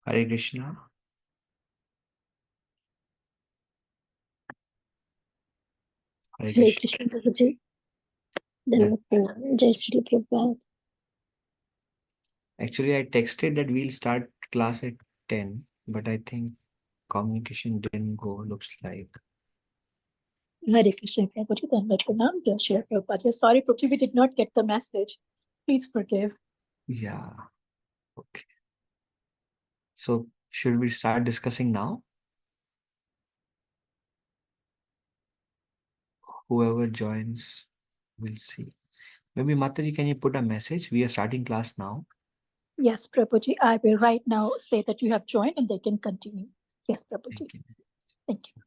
Hare Krishna. Hare Hare Krishna. Krishna Prabhuji. Dandavat Pranam. Jai Shri Prabhupada. Actually, I texted that we'll start class at 10, but I think communication didn't go, looks like. Hare Krishna Prabhuji. Dandavat Pranam. Jai Shri Prabhupada. Sorry Prabhuji, we did not get the message. Please forgive. Yeah. Okay. So, should we start discussing now? Whoever joins, we'll see. Maybe Mataji, can you put a message? We are starting class now. Yes, Prabhuji. I will right now say that you have joined and they can continue. Yes, Prabhuji. Thank you. Thank you.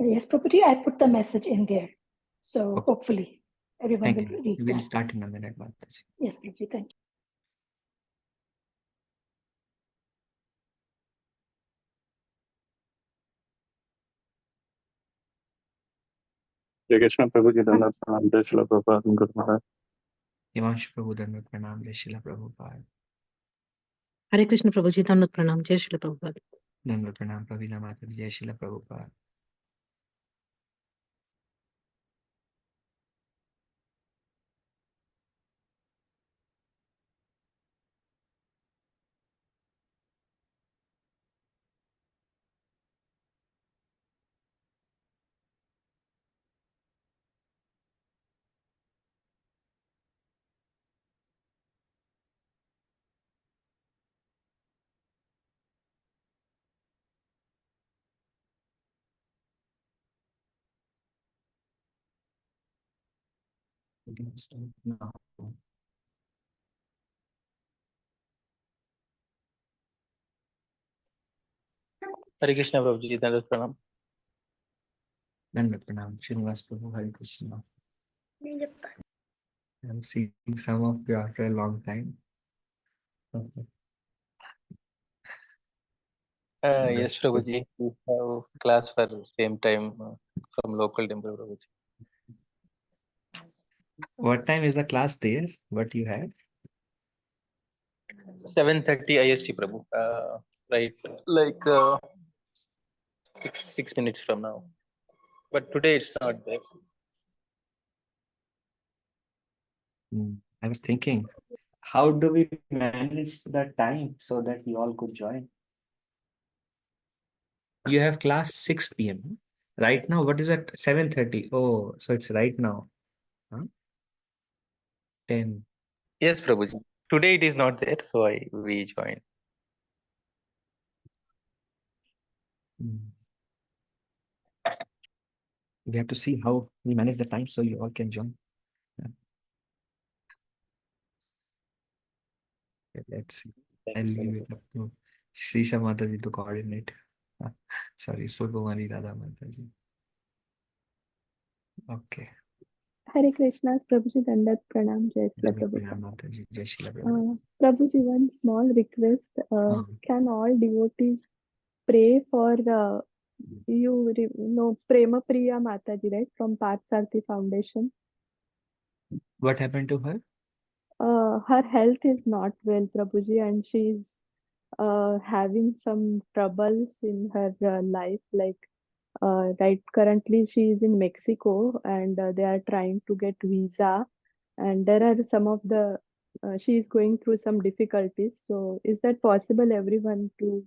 Yes, Prabhuji, I put the message in there. So Okay. hopefully everyone Thank will you. read We'll that. start in a minute, Mataji. Yes, Prabhuji, thank you. Jai Krishna Prabhu Ji Dandavat Pranam. Jai Shri Prabhupada Guru Maharaj. Himanshu Prabhu, Dandavat Pranam, Jai Shri Prabhupada. Hare Krishna Prabhuji, Dandavat Pranam, Jai Shri Prabhupada. Dandavat Pranam, Pravina Mataji, Jai Shri Prabhupada. We can start now. Hare Krishna Prabhuji, Dandavat Pranam. Dandavat Pranam, Srinivas Prabhu, Hare Krishna. I'm seeing some of you after a long time. Okay. Yes, Prabhuji, we have class for same time from local temple, Prabhuji. What time is the class there? What you have? 7:30 IST, Prabhu. Right, like 6 minutes from now. But today it's not there. I was thinking, how do we manage the time so that you all could join? You have class 6 p.m. Right now, what is it? 7:30. Oh, so it's right now. Huh? 10. Yes, Prabhuji. Today it is not there, so we joined. We have to see how we manage the time so you all can join. Yeah. Okay, let's see. I'll leave it up to Srisha Mataji to coordinate. Sorry, Subhamani Radha Mataji. Okay. Hare Krishna, Prabhuji Dandat Pranam, Jai Shri Dandavat Prabhupada. Pranam Mataji, Jai Shri Prabhupada. Prabhuji, one small request. Can all devotees pray for you know Prema Priya Mataji, right, from Path Sarthi Foundation? What happened to her? Her health is not well, Prabhuji, and she's having some troubles in her life. Like, right, currently she is in Mexico, and they are trying to get visa, and there are some of the she is going through some difficulties. So, is that possible, everyone, to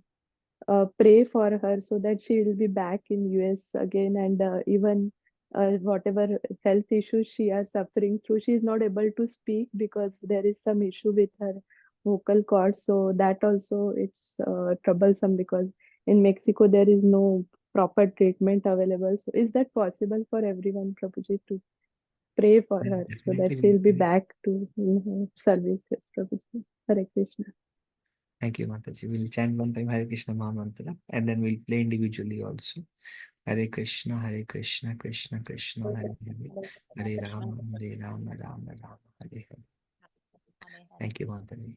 pray for her so that she will be back in US again, and even whatever health issues she is suffering through, she is not able to speak because there is some issue with her vocal cords. So that also it's troublesome because in Mexico there is no proper treatment available. So is that possible for everyone, Prabhuji, to pray for Yeah, her so that definitely she'll we'll be pray. back to service. Yes, Prabhuji. Hare Krishna. Thank you, Mataji. We'll chant one time Hare Krishna Maha Mantra and then we'll play individually also. Hare Krishna, Krishna Krishna, Hare Hare, Hare Rama, Rama Rama, Hare Hare. Thank you, Mataji.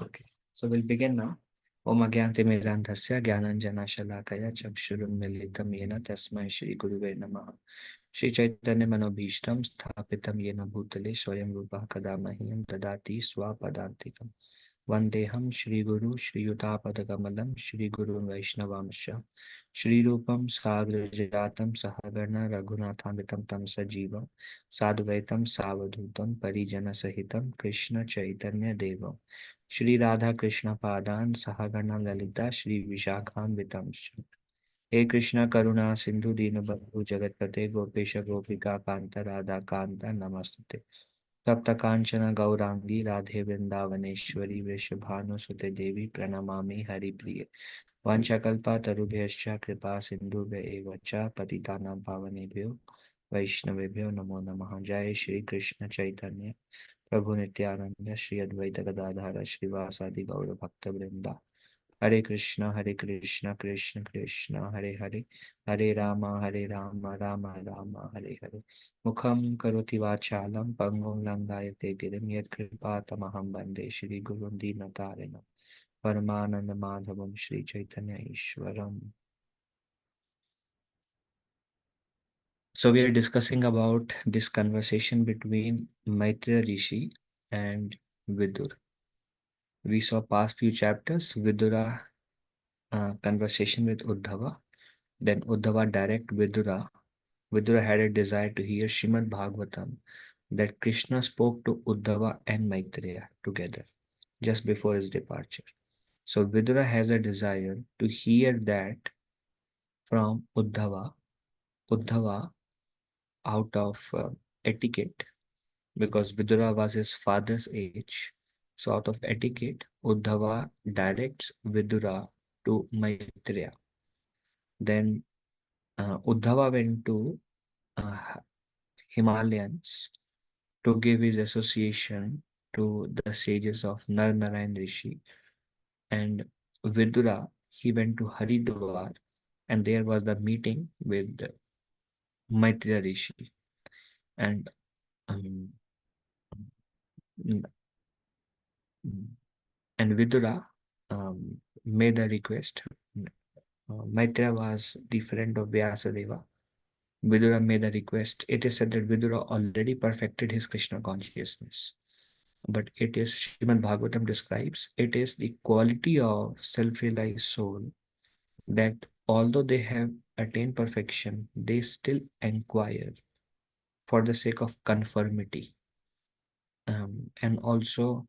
Okay, so we'll begin now. Om Agyantimirandhasya Gyananjanashalakaya Chakshurunmilitam Yena Tasmai Shri Guruve Namaha. Shri Chaitanya Manobhishtam Sthapitam Yena Bhutale Swayam Rupa Kadamahyam Dadati Swapadantikam. Vandeham Shri Guru Shri Yutapadakamalam Shri Guru Vaishnavamsha Shri Rupam Sagrajatam Sahagarna Raghunathanvitam Tam Sajiva Sadvaitam Savadhutam Parijana Sahitam Krishna Chaitanya Devam Shri Radha Krishna Padan Sahagana Lalita Shri Vishakhan Vitamsha. He Krishna Karuna Sindhu Dinabandhu Jagatpate Gopesha Gopika Kanta Radha Kanta Namastute. तप्त कांचन गौरांगी राधे वृंदावनेश्वरी वृषभानुसुते देवी प्रणमामि हरिप्रिये वाञ्छाकल्पा तरुभ्यश्च कृपा सिन्धुभ्य च पतितानां पावनेभ्यो वैष्णवेभ्यो नमो नमः। जय श्री कृष्ण चैतन्य प्रभु नित्यानंद श्री अद्वैत गदाधर श्रीवासादि गौर भक्त वृंदा। हरे कृष्ण कृष्ण कृष्ण हरे हरे, हरे राम राम राम हरे हरे। मुखं करोति वाचालं पंगुं लंघयते गिरिं यत्कृपातमहं वन्दे श्रीगुरुं दीनतारिणं परमानन्दमाधवं Sri Chaitanya ईश्वरम्। So we are discussing about this conversation between Maitreya Rishi and Vidur. We saw past few chapters, Vidura conversation with Uddhava. Then Uddhava direct Vidura. Vidura had a desire to hear Shrimad Bhagavatam that Krishna spoke to Uddhava and Maitreya together just before his departure. So Vidura has a desire to hear that from Uddhava. Uddhava, out of etiquette, because Vidura was his father's age. So out of etiquette, Uddhava directs Vidura to Maitreya. Then Uddhava went to uh, Himalayas to give his association to the sages of Nar Narayan Rishi. And Vidura, he went to Haridwar, and there was the meeting with Maitreya Rishi. And Vidura made a request. Maitreya was the friend of Vyasadeva. Vidura made a request. It is said that Vidura already perfected his Krishna consciousness. But it is, Shrimad Bhagavatam describes, it is the quality of self-realized soul that although they have attained perfection, they still inquire for the sake of conformity. And also,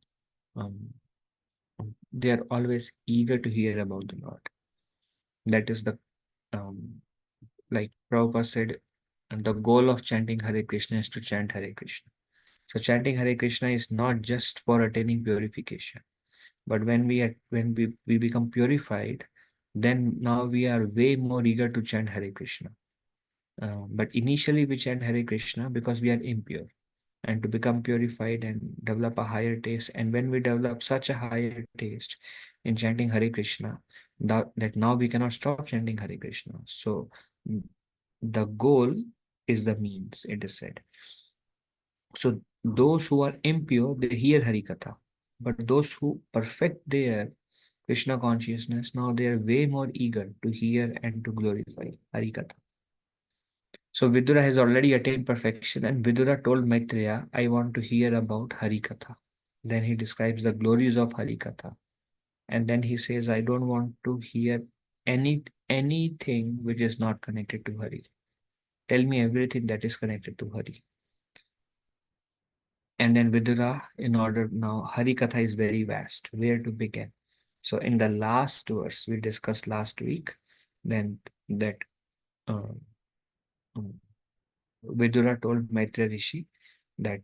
they are always eager to hear about the Lord. That is the, like Prabhupada said, the goal of chanting Hare Krishna is to chant Hare Krishna. So chanting Hare Krishna is not just for attaining purification, but when we become purified, then now we are way more eager to chant Hare Krishna. But initially we chant Hare Krishna because we are impure, and to become purified and develop a higher taste. And when we develop such a higher taste in chanting Hare Krishna, that now we cannot stop chanting Hare Krishna. So the goal is the means, it is said. So those who are impure, they hear Harikatha. But those who perfect their Krishna consciousness, now they are way more eager to hear and to glorify Harikatha. So Vidura has already attained perfection, and Vidura told Maitreya, I want to hear about Harikatha. Then he describes the glories of Harikatha. And then he says, I don't want to hear anything which is not connected to Hari. Tell me everything that is connected to Hari. And then Vidura, in order now, Harikatha is very vast. Where to begin? So in the last verse we discussed last week, then that Vidura told Maitreya Rishi that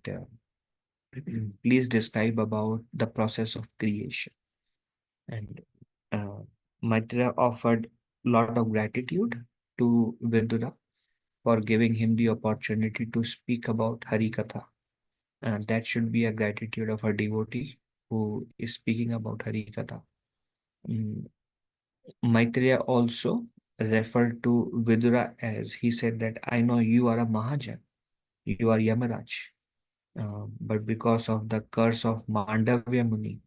please describe about the process of creation. And Maitreya offered a lot of gratitude to Vidura, for giving him the opportunity to speak about Hari Katha. And that should be a gratitude of a devotee who is speaking about Hari Katha. Maitreya also referred to Vidura as, he said that, I know you are a Mahajan, you are Yamaraj, but because of the curse of Mandavya Muni,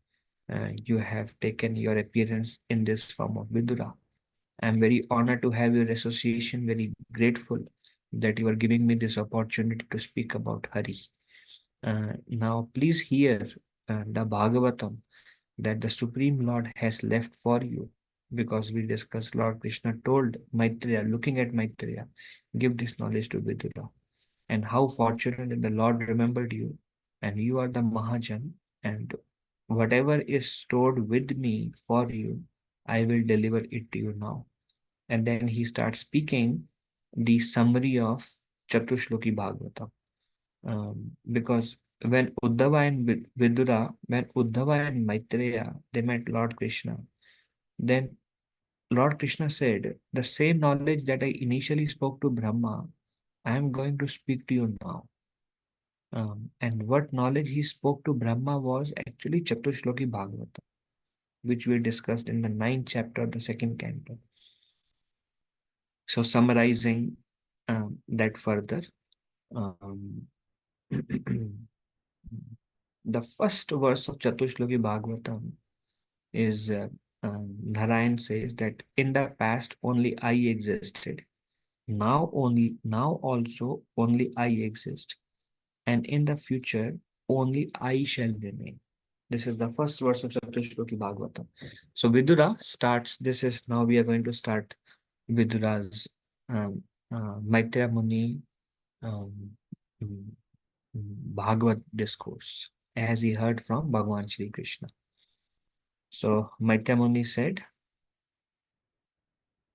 you have taken your appearance in this form of Vidura. I am very honored to have your association, very grateful that you are giving me this opportunity to speak about Hari. Now please hear the Bhagavatam that the Supreme Lord has left for you, because we discussed Lord Krishna told Maitreya, looking at Maitreya, give this knowledge to Vidura. And how fortunate that the Lord remembered you, and you are the Mahajan, and whatever is stored with me for you, I will deliver it to you now. And then he starts speaking the summary of Chatushloki Bhagavatam. Because when Uddhava and Vidura, when Uddhava and Maitreya, they met Lord Krishna, then Lord Krishna said, the same knowledge that I initially spoke to Brahma, I am going to speak to you now. And what knowledge he spoke to Brahma was actually Chatushloki Bhagavatam, which we discussed in the 9th chapter of the 2nd canto. So summarizing that further, the first verse of Chatushloki Bhagavatam is Narayan says that in the past only I existed. Now also only I exist. And in the future only I shall remain. This is the first verse of Chatushloki Bhagavatam. So Vidura starts, now we are going to start Vidura's Maitreya Muni Bhagavad discourse, as he heard from Bhagavan Shri Krishna. So Maitreya Muni said,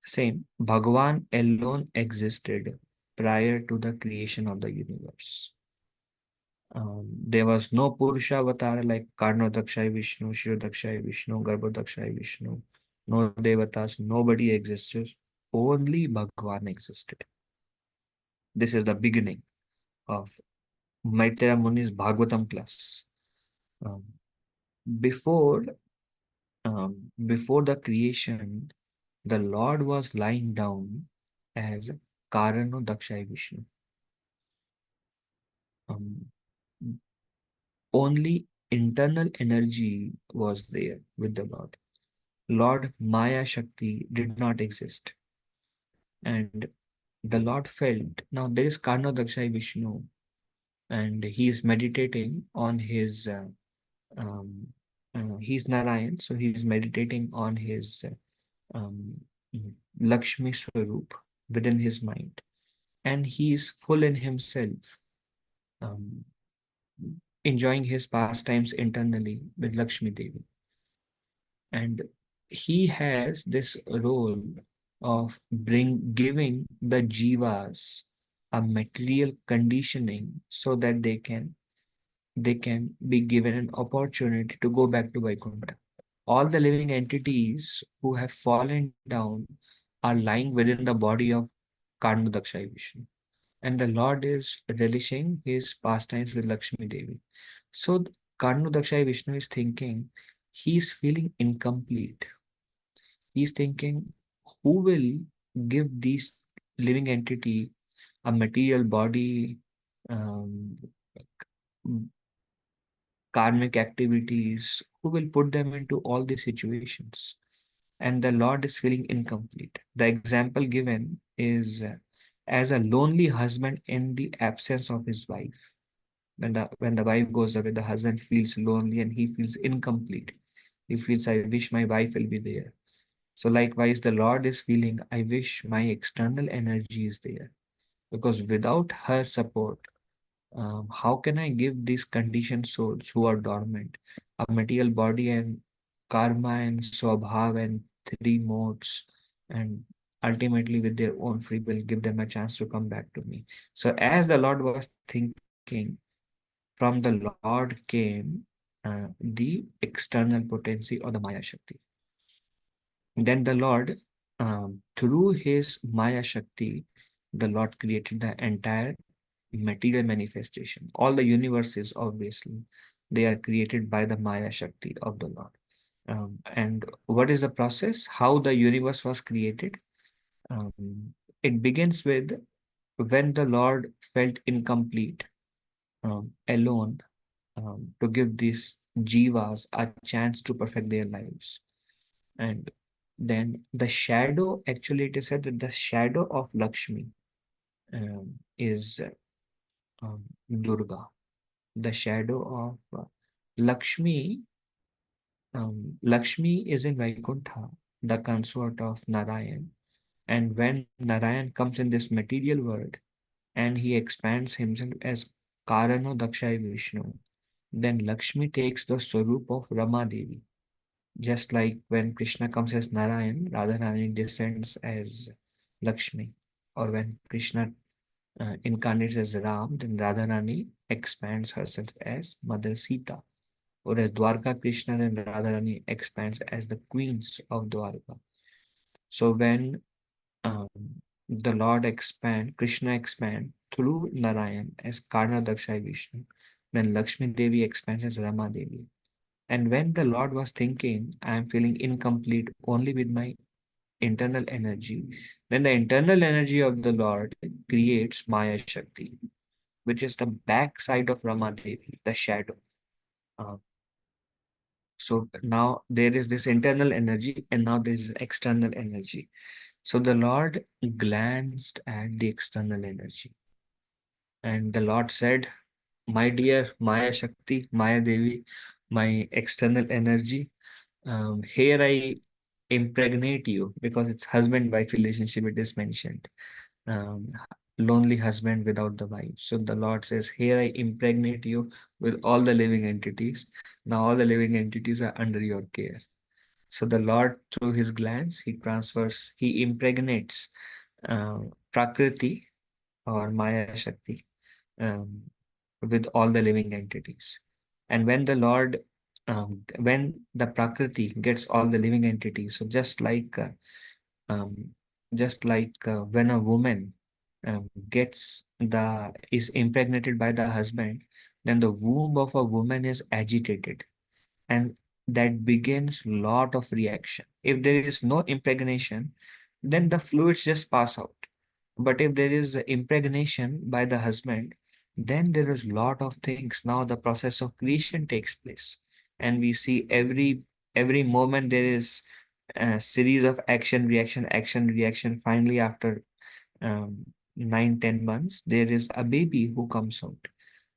same, Bhagavan alone existed prior to the creation of the universe. There was no Purusha avatar like Karnodakshai Vishnu, Shirodakshai Vishnu, Garbhodakshai Vishnu, no Devatas, nobody existed, only Bhagavan existed. This is the beginning of Maitreya Muni's Bhagavatam class. Before the creation, the Lord was lying down as Karano Dakshai Vishnu. Only internal energy was there with the Lord. Lord Maya Shakti did not exist. And the Lord felt, now there is Karno Dakshai Vishnu, and he is meditating on his, he's Narayan, so he is meditating on his Lakshmi Swarup within his mind. And he is full in himself, enjoying his pastimes internally with Lakshmi Devi. And he has this role of giving the jivas a material conditioning so that they can be given an opportunity to go back to Vaikuntha. All the living entities who have fallen down are lying within the body of Karnodakshai Vishnu. And the Lord is relishing his pastimes with Lakshmi Devi. So Karnodakshai Vishnu is thinking, he's feeling incomplete. He's thinking, who will give these living entity a material body, karmic activities, who will put them into all these situations? And the Lord is feeling incomplete. The example given is as a lonely husband in the absence of his wife. When the wife goes away, the husband feels lonely and he feels incomplete. He feels, I wish my wife will be there. So likewise, the Lord is feeling, I wish my external energy is there. Because without her support, how can I give these conditioned souls who are dormant a material body and karma and swabhav and 3 modes, and ultimately with their own free will give them a chance to come back to me? So as the Lord was thinking, from the Lord came the external potency or the Maya Shakti. Then the Lord, through his Maya Shakti, the Lord created the entire material manifestation. All the universes, obviously, they are created by the Maya Shakti of the Lord. And what is the process? How the universe was created? It begins with when the Lord felt incomplete, alone, to give these jivas a chance to perfect their lives. And then the shadow, actually, it is said that the shadow of Lakshmi is Durga. The shadow of Lakshmi. Lakshmi is in Vaikuntha, the consort of Narayan. And when Narayan comes in this material world and he expands himself as Karano Dakshai Vishnu, then Lakshmi takes the Swarup of Rama Devi. Just like when Krishna comes as Narayan, Radharani descends as Lakshmi. Or when Krishna incarnates as Ram, then Radharani expands herself as Mother Sita. Or as Dwarka Krishna and Radharani expands as the queens of Dwarka. So when um, the Lord Krishna expand through Narayan as Karna Dakshai Vishnu, then Lakshmi Devi expands as Rama Devi. And when the Lord was thinking, I am feeling incomplete only with my internal energy, then the internal energy of the Lord creates Maya Shakti, which is the back side of Rama Devi, the shadow. Uh, so now there is this internal energy and now there is external energy. So the Lord glanced at the external energy and the Lord said, my dear Maya Shakti, Maya Devi, my external energy, here I impregnate you, because it's husband-wife relationship, it is mentioned. Um, Lonely husband without the wife. So the Lord says, here I impregnate you with all the living entities. Now all the living entities are under your care. So the Lord, through his glance, he impregnates Prakriti or Maya Shakti um, with all the living entities. And when the Lord, when the Prakriti gets all the living entities, so um, just like when a woman is impregnated by the husband, then the womb of a woman is agitated, and that begins lot of reaction. If there is no impregnation, then the fluids just pass out. But if there is impregnation by the husband, then there is lot of things. Now the process of creation takes place, and we see every moment there is a series of action, reaction. Finally, after 9-10 months, there is a baby who comes out.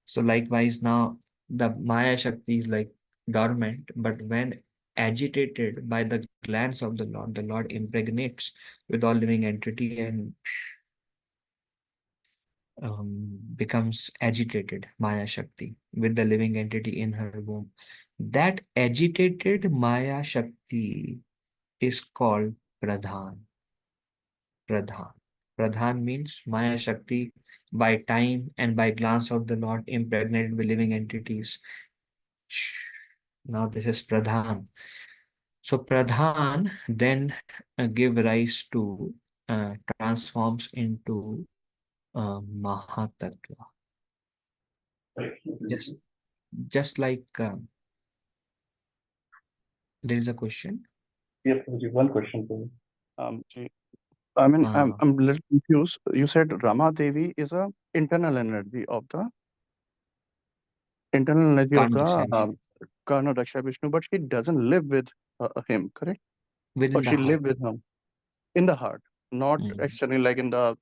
So likewise, now the Maya Shakti is like dormant, but when agitated by the glance of the Lord impregnates with all living entity and becomes agitated, Maya Shakti, with the living entity in her womb. That agitated Maya Shakti is called Pradhan. Pradhan. Pradhan means Maya Shakti by time and by glance of the Lord impregnated with living entities. Now this is Pradhan. So Pradhan then give rise to, transforms into Mahatattva. Just like there is a question. Yes, Prabhuji, one question for you. I mean, I'm Uh, I'm a little confused. You said Rama Devi is a internal energy of the Kandaksha, Karna Daksha Vishnu, but she doesn't live with him, correct? Or within the she heart. live with him in the heart, not Mm. externally, like in the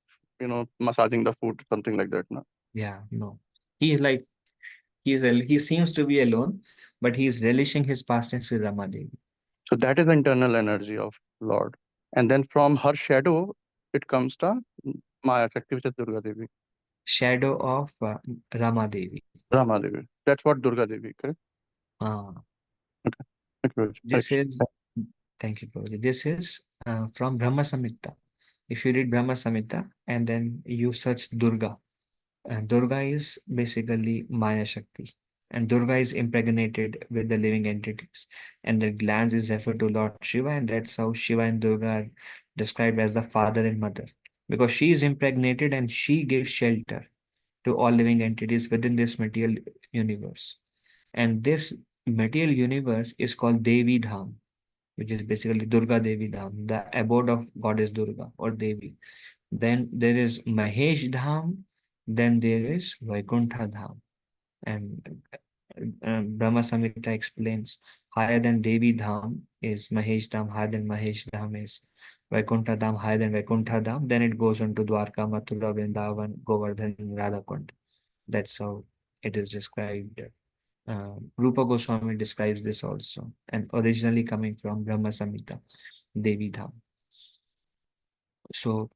massaging the foot, something like that. No? Yeah, no. He is like he seems to be alone, but he is relishing his pastness with Ramadevi. So that is the internal energy of Lord, and then from her shadow, it comes the Maya Shakti, which is Durga Devi, Shadow of Ramadevi. Rama Devi. That's what Durga Devi, correct? Uh, Okay. Okay. this is, thank you, Prabhuji. This is from Brahma Samhita. If you read Brahma Samhita and then you search Durga, Durga is basically Maya Shakti. And Durga is impregnated with the living entities. And the glands is referred to Lord Shiva, and that's how Shiva and Durga are described as the father and mother. because she is impregnated and she gives shelter to all living entities within this material universe. And this material universe is called Devi Dham, which is basically Durga Devi Dham, the abode of goddess Durga or Devi. Then there is Mahesh Dham, then there is Vaikuntha Dham. And Brahma Samhita explains higher than Devi Dham is Mahesh Dham, higher than Mahesh Dham is Vaikuntha Dham, higher than Vaikuntha Dham. Then it goes on to Dwarka, Mathura, Vrindavan, Govardhan, Radhakund. That's how it is described. Rupa Goswami describes this also, and originally coming from Brahma Samhita, Devi Dham. So,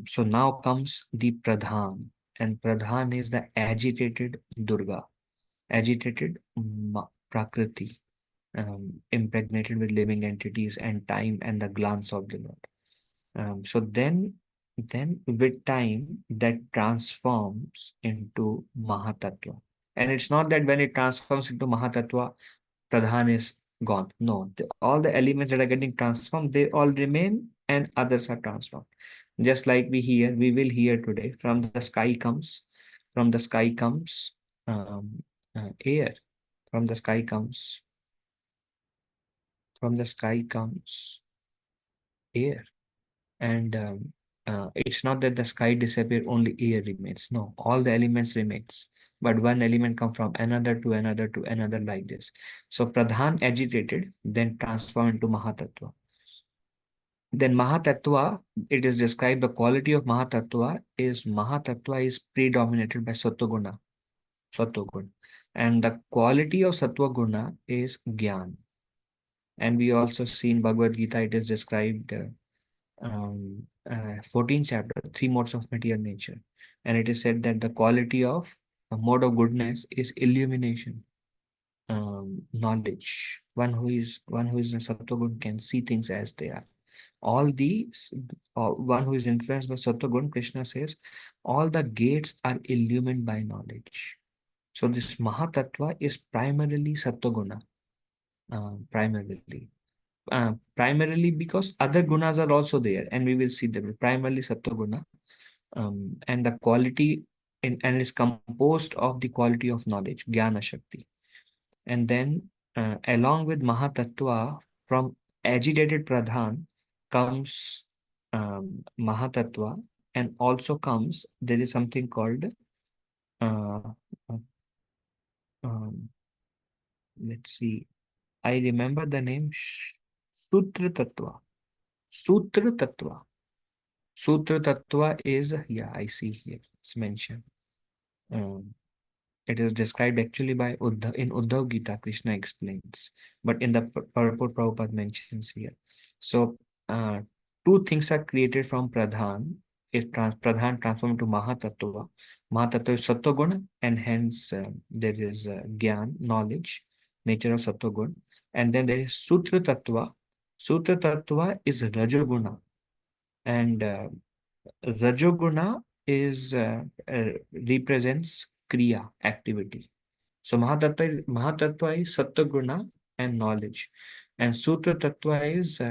so now comes the Pradhan, and Pradhan is the agitated Durga, agitated Prakriti, impregnated with living entities and time and the glance of the Lord. So then with time that transforms into Mahatattva. And it's not that when it transforms into Mahatattva, Pradhan is gone. No, all the elements that are getting transformed, they all remain and others are transformed. Just like we will hear today, from the sky comes air, from the sky comes air. And it's not that the sky disappears, only air remains. No, all the elements remains, but one element come from another to another to another, like this. So Pradhan agitated, then transformed into Mahatattva. Then Mahatattva, it is described, the quality of Mahatattva is predominated by Sattva Guna. And the quality of Sattva Guna is Gyan. And we also see in Bhagavad Gita, it is described 14th chapter, 3 modes of material nature. And it is said that the quality of a mode of goodness is illumination, knowledge. One who is in Sattva can see things as they are. All these, one who is influenced by Sattva, Krishna says, all the gates are illumined by knowledge. So this Mahatattva is primarily Sattva primarily because other gunas are also there, and we will see them. Primarily Sattva Guna, and the quality and is composed of the quality of knowledge, Jnana Shakti. And then along with Mahatattva, from agitated Pradhan comes Mahatattva, and also comes, there is something called let's see, I remember the name Sutra Tattva. Sutra Tattva. Sutra Tattva is, yeah, I see here, it's mentioned. It is described actually by Uddhav, in Uddhav Gita, Krishna explains, but in the purport Prabhupada mentions here. So two things are created from Pradhan. Pradhan transformed to Mahatattva. Mahatattva is Sattva Guna, and hence there is Gyan, knowledge, nature of Sattva Guna. And then there is Sutra Tattva. Sutra Tattva is Rajoguna, and Rajoguna is represents Kriya, activity. So Mahatattva is Sattva Guna and knowledge, and Sutra Tattva is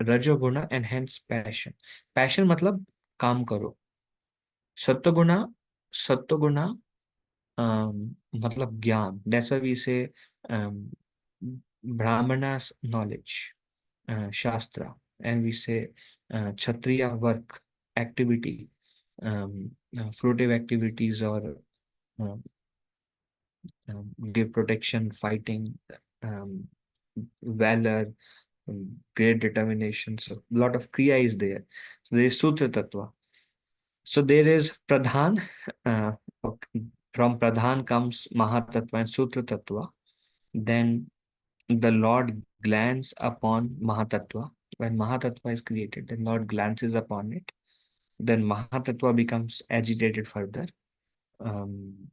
Rajoguna and hence passion. Passion matlab काम करो. Sattva Guna matlab ज्ञान. That's why we say Brahmana's knowledge, Shastra, and we say Kshatriya work, activity, fruitive activities, or give protection, fighting, valor, great determination. So a lot of Kriya is there. So there is Sutra Tattva. So there is Pradhan. From Pradhan comes Mahatattva and Sutra Tattva. Then the Lord glances upon Mahatattva. When Mahatattva is created, the Lord glances upon it. Then Mahatattva becomes agitated further. And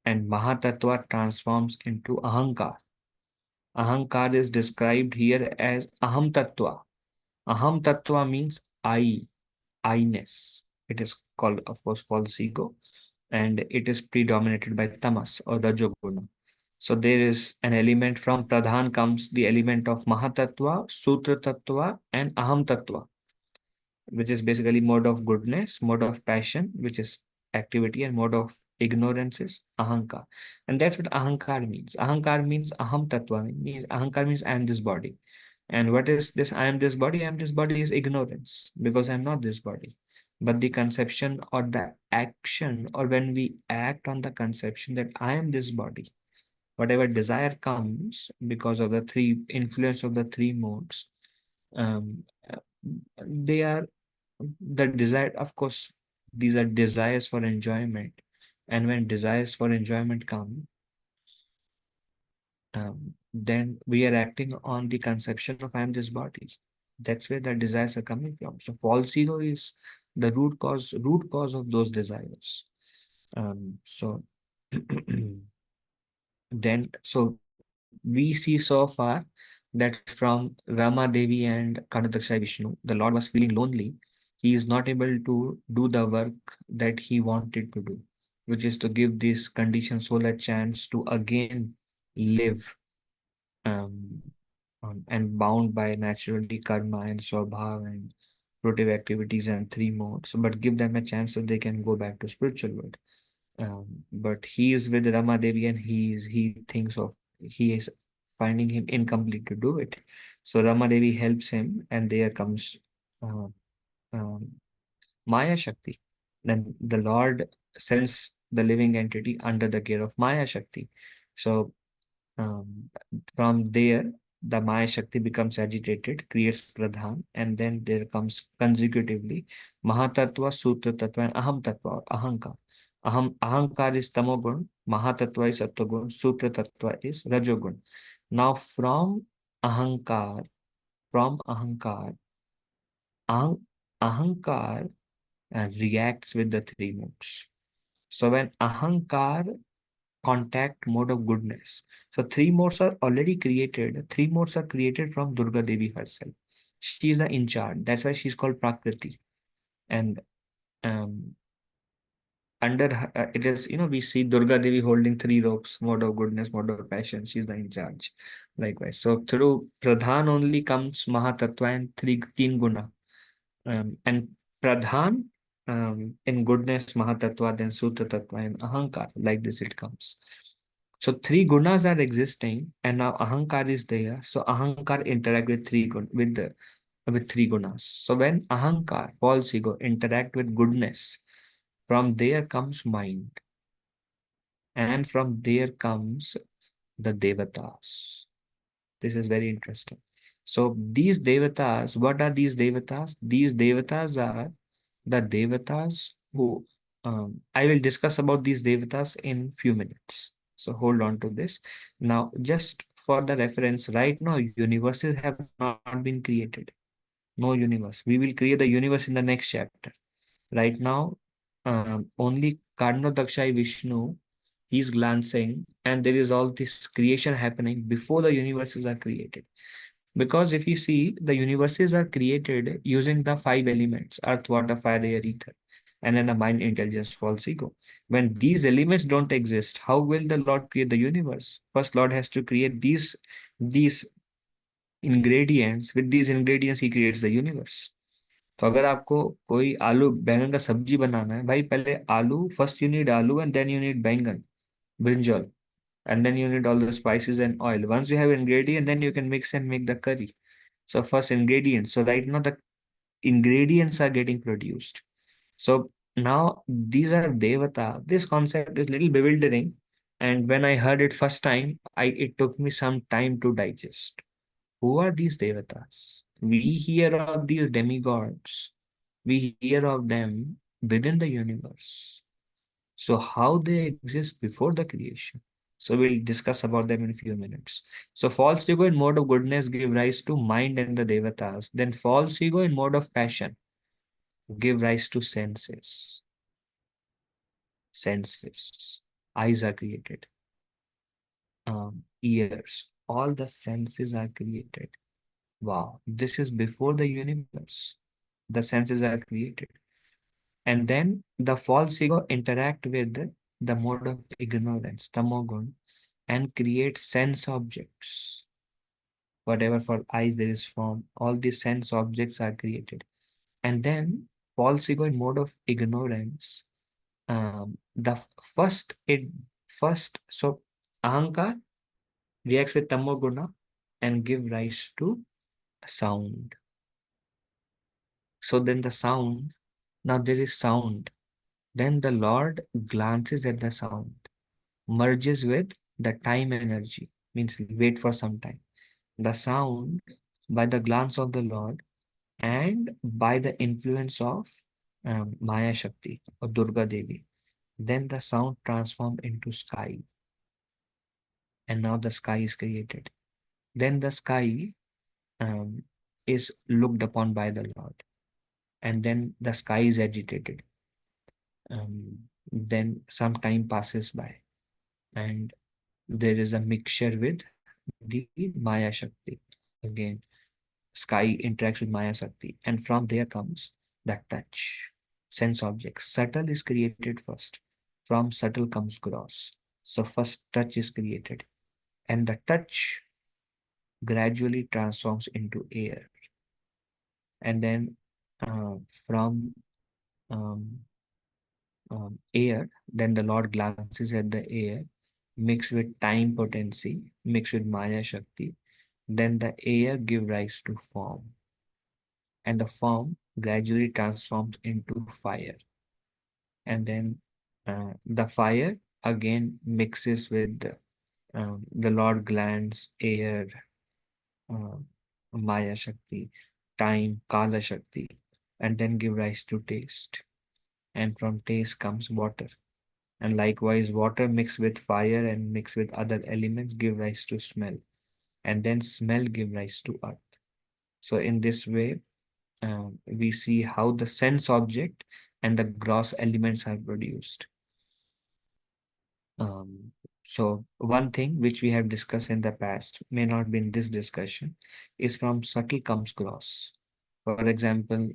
Mahatattva transforms into Ahankar. Ahankar is described here as Aham Tattva. Aham Tattva means I-ness. It is called, of course, false ego. And it is predominated by Tamas or Rajoguna. So there is an element from Pradhan comes the element of Mahatattva, Sutra Tattva, and Aham Tattva, which is basically mode of goodness, mode of passion, which is activity, and mode of ignorance is Ahankar. And that's what Ahankar means. Ahankar means Aham Tattva, means Ahankar means I am this body. And what is this I am this body? I am this body is ignorance, because I am not this body. But the conception or the action, or when we act on the conception that I am this body, whatever desire comes because of the three influence of the three modes, um, uh, they are the desire. Of course, these are desires for enjoyment, and when desires for enjoyment come, then we are acting on the conception of I am this body. That's where the desires are coming from. So false ego is the root cause of those desires. So then, so we see so far that from Rama Devi and Canto Vishnu, the Lord was feeling lonely. He is not able to do the work that he wanted to do, which is to give this conditioned soul a chance to again live, um, and bound by naturally karma and swabhav and fruitive activities and three modes, but give them a chance so they can go back to spiritual world. But he is with Rama Devi, and he thinks of he is finding him incomplete to do it. So Rama Devi helps him, and there comes uh, um, Maya Shakti. Then the Lord sends the living entity under the care of Maya Shakti. So um, from there, the Maya Shakti becomes agitated, creates Pradhan, and then there comes consecutively Mahatattva, Sutra Tattva, and Aham Tattva, or Ahankar. Ahankar is Tamogun, Mahatattva is Sattvagun, Sutra Tattva is Rajogun. Now Ahankar, from Ahankar, Ahankar reacts with the three modes. So when Ahankar contact mode of goodness. So three modes are already created. Three modes are created from Durga Devi herself. She is the in charge. That's why she's called Prakriti. And um, under her, it is, we see Durga Devi holding three ropes, mode of goodness, mode of passion. She's the in charge. Likewise. So through Pradhan only comes Mahatattva and teen guna. And Pradhan in goodness, Mahatattva, then Sutra Tattva, and Ahankar. Like this it comes. So three gunas are existing, and now Ahankar is there. So Ahankar interact with with three gunas. So when Ahankar, false ego, interact with goodness, from there comes mind, and from there comes the devatas. This is very interesting. So these devatas, what are these devatas? These devatas are the devatas who I will discuss about these devatas in few minutes. So hold on to this. Now, just for the reference, right now, universes have not been created. No universe. We will create the universe in the next chapter. Right now, only Karno Dakshai Vishnu, he's glancing, and there is all this creation happening before the universes are created. Because if you see, the universes are created using the five elements: earth, water, fire, air, ether, and then the mind, intelligence, false ego. When these elements don't exist, how will the Lord create the universe? First, Lord has to create these ingredients. With these ingredients, he creates the universe. तो अगर आपको कोई आलू बैंगन का सब्जी बनाना है भाई, पहले आलू, फर्स्ट यू नीड आलू एंड देन यू नीड बैंगन, brinjal, and then you need all the spices and oil. Once you have ingredient, then you can mix and make the curry. So first ingredients. So right now the ingredients are getting produced. So now these are devata. This concept is little bewildering, and when I heard it first time, it took me some time to digest. Who are these devatas? We hear of these demigods. We hear of them within the universe. So how they exist before the creation. So we'll discuss about them in a few minutes. So false ego in mode of goodness give rise to mind and the devatas. Then false ego in mode of passion give rise to senses. Senses. Eyes are created. Ears. All the senses are created. Wow. This is before the universe. The senses are created. And then the false ego interact with the mode of ignorance, tamogun, and create sense objects. Whatever for eyes there is form, all these sense objects are created. And then false ego in mode of ignorance. The first, so ahankar reacts with tamoguna and give rise to sound. So then the sound, now there is sound. Then the Lord glances at the sound, merges with the time energy, means wait for some time. The sound, by the glance of the Lord and by the influence of Maya Shakti or Durga Devi, then the sound transformed into sky. And now the sky is created. Then the sky is looked upon by the Lord. And then the sky is agitated. Then some time passes by. And there is a mixture with the Maya Shakti. Again, sky interacts with Maya Shakti. And from there comes the touch, sense object. Subtle is created first. From subtle comes gross. So first touch is created. And the touch gradually transforms into air. And then from air, then the Lord glances at the air, mixed with time potency, mixed with Maya Shakti. Then the air give rise to form. And the form gradually transforms into fire. And then the fire again mixes with the Lord glands, air, Maya Shakti, time, Kala Shakti, and then give rise to taste. And from taste comes water. And likewise, water mixed with fire and mixed with other elements give rise to smell. And then smell give rise to earth. So in this way, we see how the sense object and the gross elements are produced. So one thing which we have discussed in the past, may not be in this discussion, is from subtle comes gross. For example,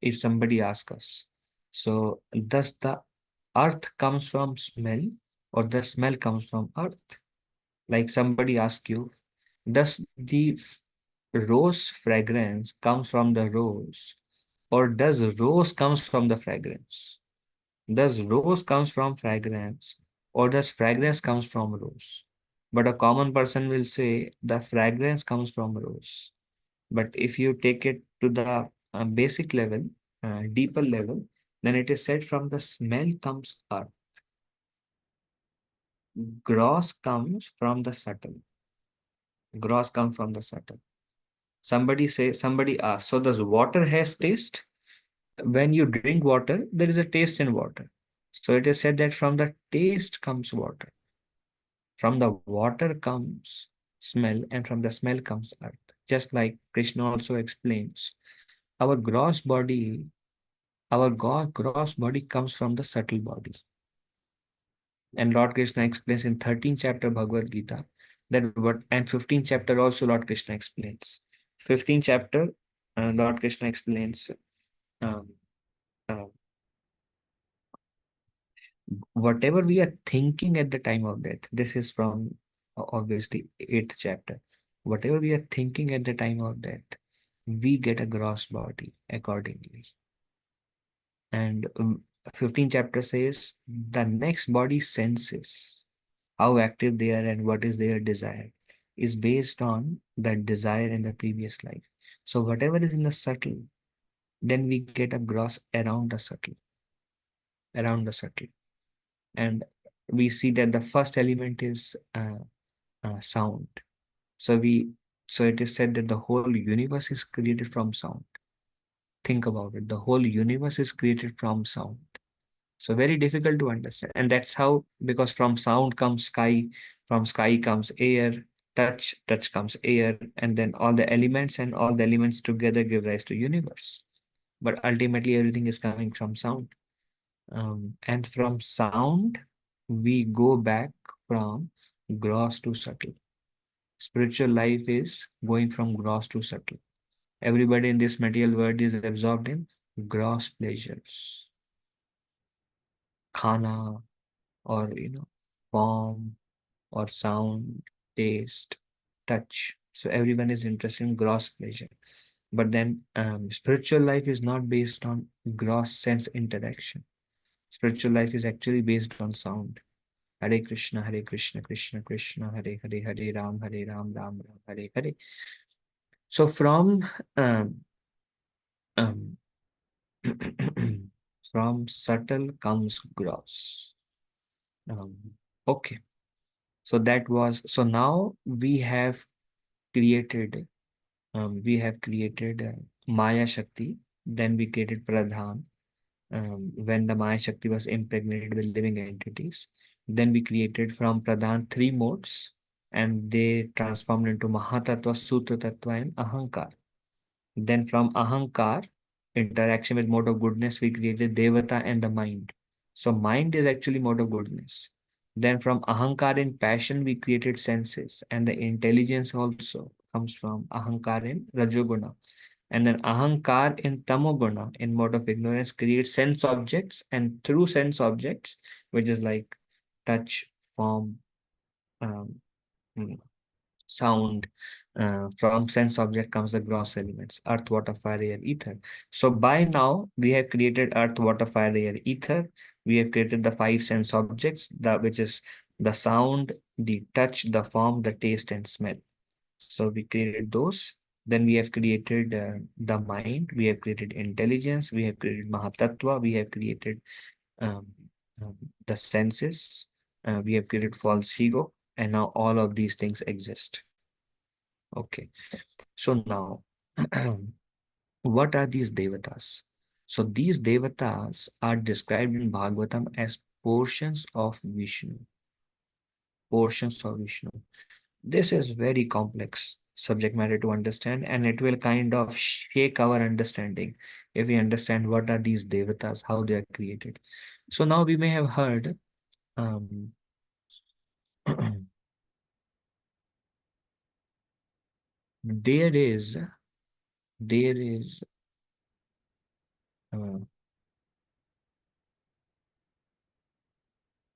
if somebody asks us, so does the earth comes from smell or the smell comes from earth? Like somebody asks you, does the rose fragrance comes from the rose or does rose comes from the fragrance? Does rose comes from fragrance or does fragrance comes from rose? But a common person will say the fragrance comes from rose. But if you take it to the basic level, deeper level, then it is said from the smell comes earth. Gross comes from the subtle. Gross comes from the subtle. Somebody asks, so does water has taste? When you drink water, there is a taste in water. So it is said that from the taste comes water. From the water comes smell, and from the smell comes earth. Just like Krishna also explains, our gross body, gross body comes from the subtle body. And Lord Krishna explains in 13th chapter Bhagavad Gita that and 15th chapter also Lord Krishna explains. 15th chapter, Lord Krishna explains um, uh, whatever we are thinking at the time of death. This is from obviously 8th chapter. Whatever we are thinking at the time of death, we get a gross body accordingly. And 15th chapter says the next body senses how active they are and what is their desire is based on that desire in the previous life. So whatever is in the subtle, then we get a gross around the subtle. And we see that the first element is sound. So it is said that the whole universe is created from sound. Think about it. The whole universe is created from sound. So very difficult to understand. And that's how, because from sound comes sky, from sky comes air, touch comes air, and then all the elements and all the elements together give rise to universe. But ultimately everything is coming from sound. And from sound, we go back from gross to subtle. Spiritual life is going from gross to subtle. Everybody in this material world is absorbed in gross pleasures. Khana, or form, or sound, taste, touch. So everyone is interested in gross pleasure. But then spiritual life is not based on gross sense interaction. Spiritual life is actually based on sound. Hare Krishna, Krishna Krishna, Hare Hare, Hare Ram, Ram Ram, Hare Hare. So from um, from subtle comes gross. Okay. So that was, so now we have created Maya Shakti, then we created Pradhan, when the Maya Shakti was impregnated with living entities. Then we created from Pradhan 3 modes, and they transformed into Mahatattva, Sutra Tattva, and Ahankar. Then from Ahankar, interaction with mode of goodness, we created Devata and the mind. So mind is actually mode of goodness. Then from Ahankar in passion, we created senses, and the intelligence also comes from Ahankar in Rajoguna. And then Ahankar in Tamoguna, in mode of ignorance, creates sense objects, and through sense objects, which is like touch, form, um, sound, from sense object comes the gross elements, earth, water, fire, air, ether. So by now we have created earth, water, fire, air, ether. We have created the 5 sense objects, which is the sound, the touch, the form, the taste, and smell. So we created those. Then we have created the mind, we have created intelligence, we have created Mahatattva, we have created um, um, the senses, we have created false ego, and now all of these things exist. Okay, so now what are these devatas? So these devatas are described in Bhagavatam as portions of Vishnu. Portions of Vishnu. This is very complex subject matter to understand, and it will kind of shake our understanding if we understand what are these devatas, how they are created. So now we may have heard there is uh,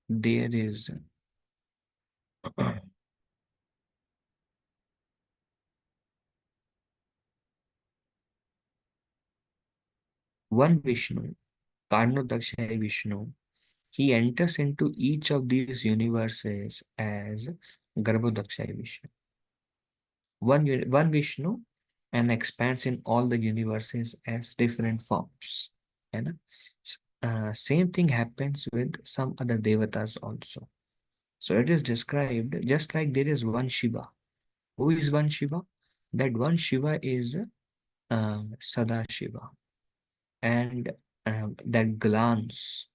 there is one Vishnu, Karnodaksha Vishnu. He enters into each of these universes as Garbhodaksha Vishnu. One Vishnu, and expands in all the universes as different forms. And same thing happens with some other devatas also. So it is described just like there is one Shiva. Who is one Shiva? That one Shiva is Sada Shiva. And that glance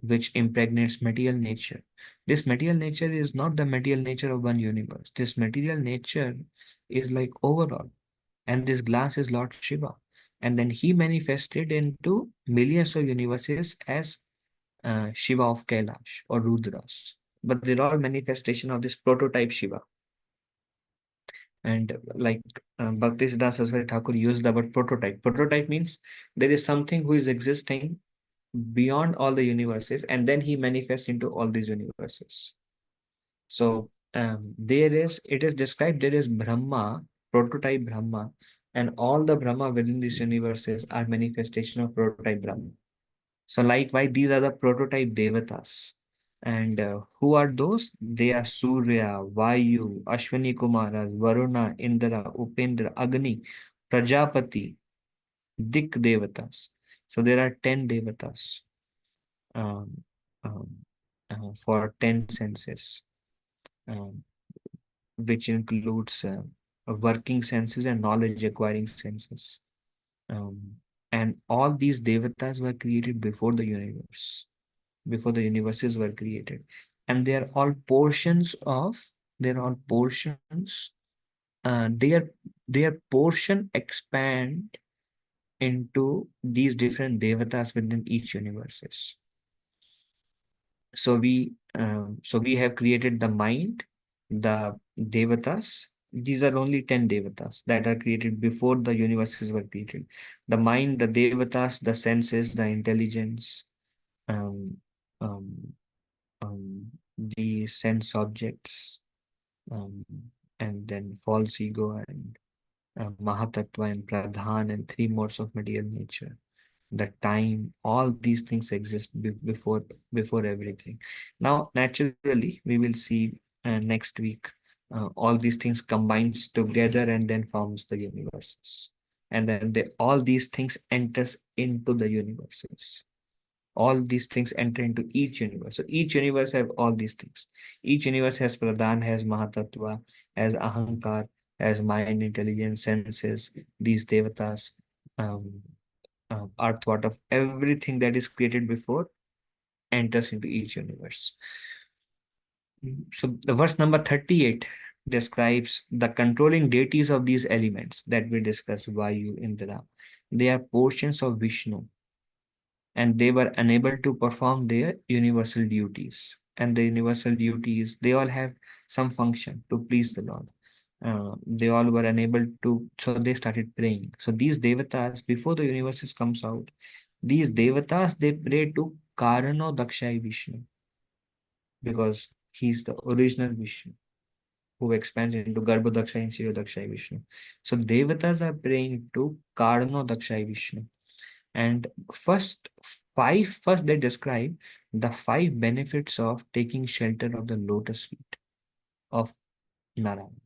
which impregnates material nature. This material nature is not the material nature of one universe. This material nature is like overall. And this glass is Lord Shiva. And then he manifested into millions of universes as Shiva of Kailash or Rudras. But they're all manifestation of this prototype Shiva. And like Bhaktisiddhanta Saraswati Thakur used the word prototype. Prototype means there is something who is existing beyond all the universes, and then he manifests into all these universes. So it is described there is Brahma, prototype Brahma, and all the Brahma within these universes are manifestation of prototype Brahma. So likewise, these are the prototype Devatas. And who are those? They are Surya, Vayu, Ashwani Kumaras, Varuna, Indra, Upendra, Agni, Prajapati, Dik Devatas. So there are 10 Devatas um, um, for 10 senses, which includes working senses and knowledge acquiring senses. And all these devatas were created before the universe, before the universes were created. And they are all portions of, they're all portions, their portion expand into these different devatas within each universes. So we have created the mind, the devatas. These are only 10 devatas that are created before the universes were created. The mind, the devatas, the senses, the intelligence, um, um, the sense objects, and then false ego and Mahatattva and Pradhan and three modes of material nature. The time, all these things exist before everything. Now, naturally, we will see next week all these things combines together and then forms the universes. And then all these things enters into the universes. All these things enter into each universe. So each universe have all these things. Each universe has Pradhan, has Mahatattva, has Ahankar, has mind, intelligence, senses, these devatas, um, are thought of. Everything that is created before enters into each universe. So the verse number 38 describes the controlling deities of these elements that we discussed, Vayu, Indra. They are portions of Vishnu, and they were unable to perform their universal duties. And the universal duties, they all have some function to please the Lord. They all were unable to, so they started praying. So these devatas, before the universes comes out, these devatas, they pray to Karano Dakshai Vishnu, because he's the original Vishnu who expands into Garbho Dakshai and Shiro Dakshai Vishnu. So devatas are praying to Karano Dakshai Vishnu. And first they describe the 5 benefits of taking shelter of the lotus feet of Narayan,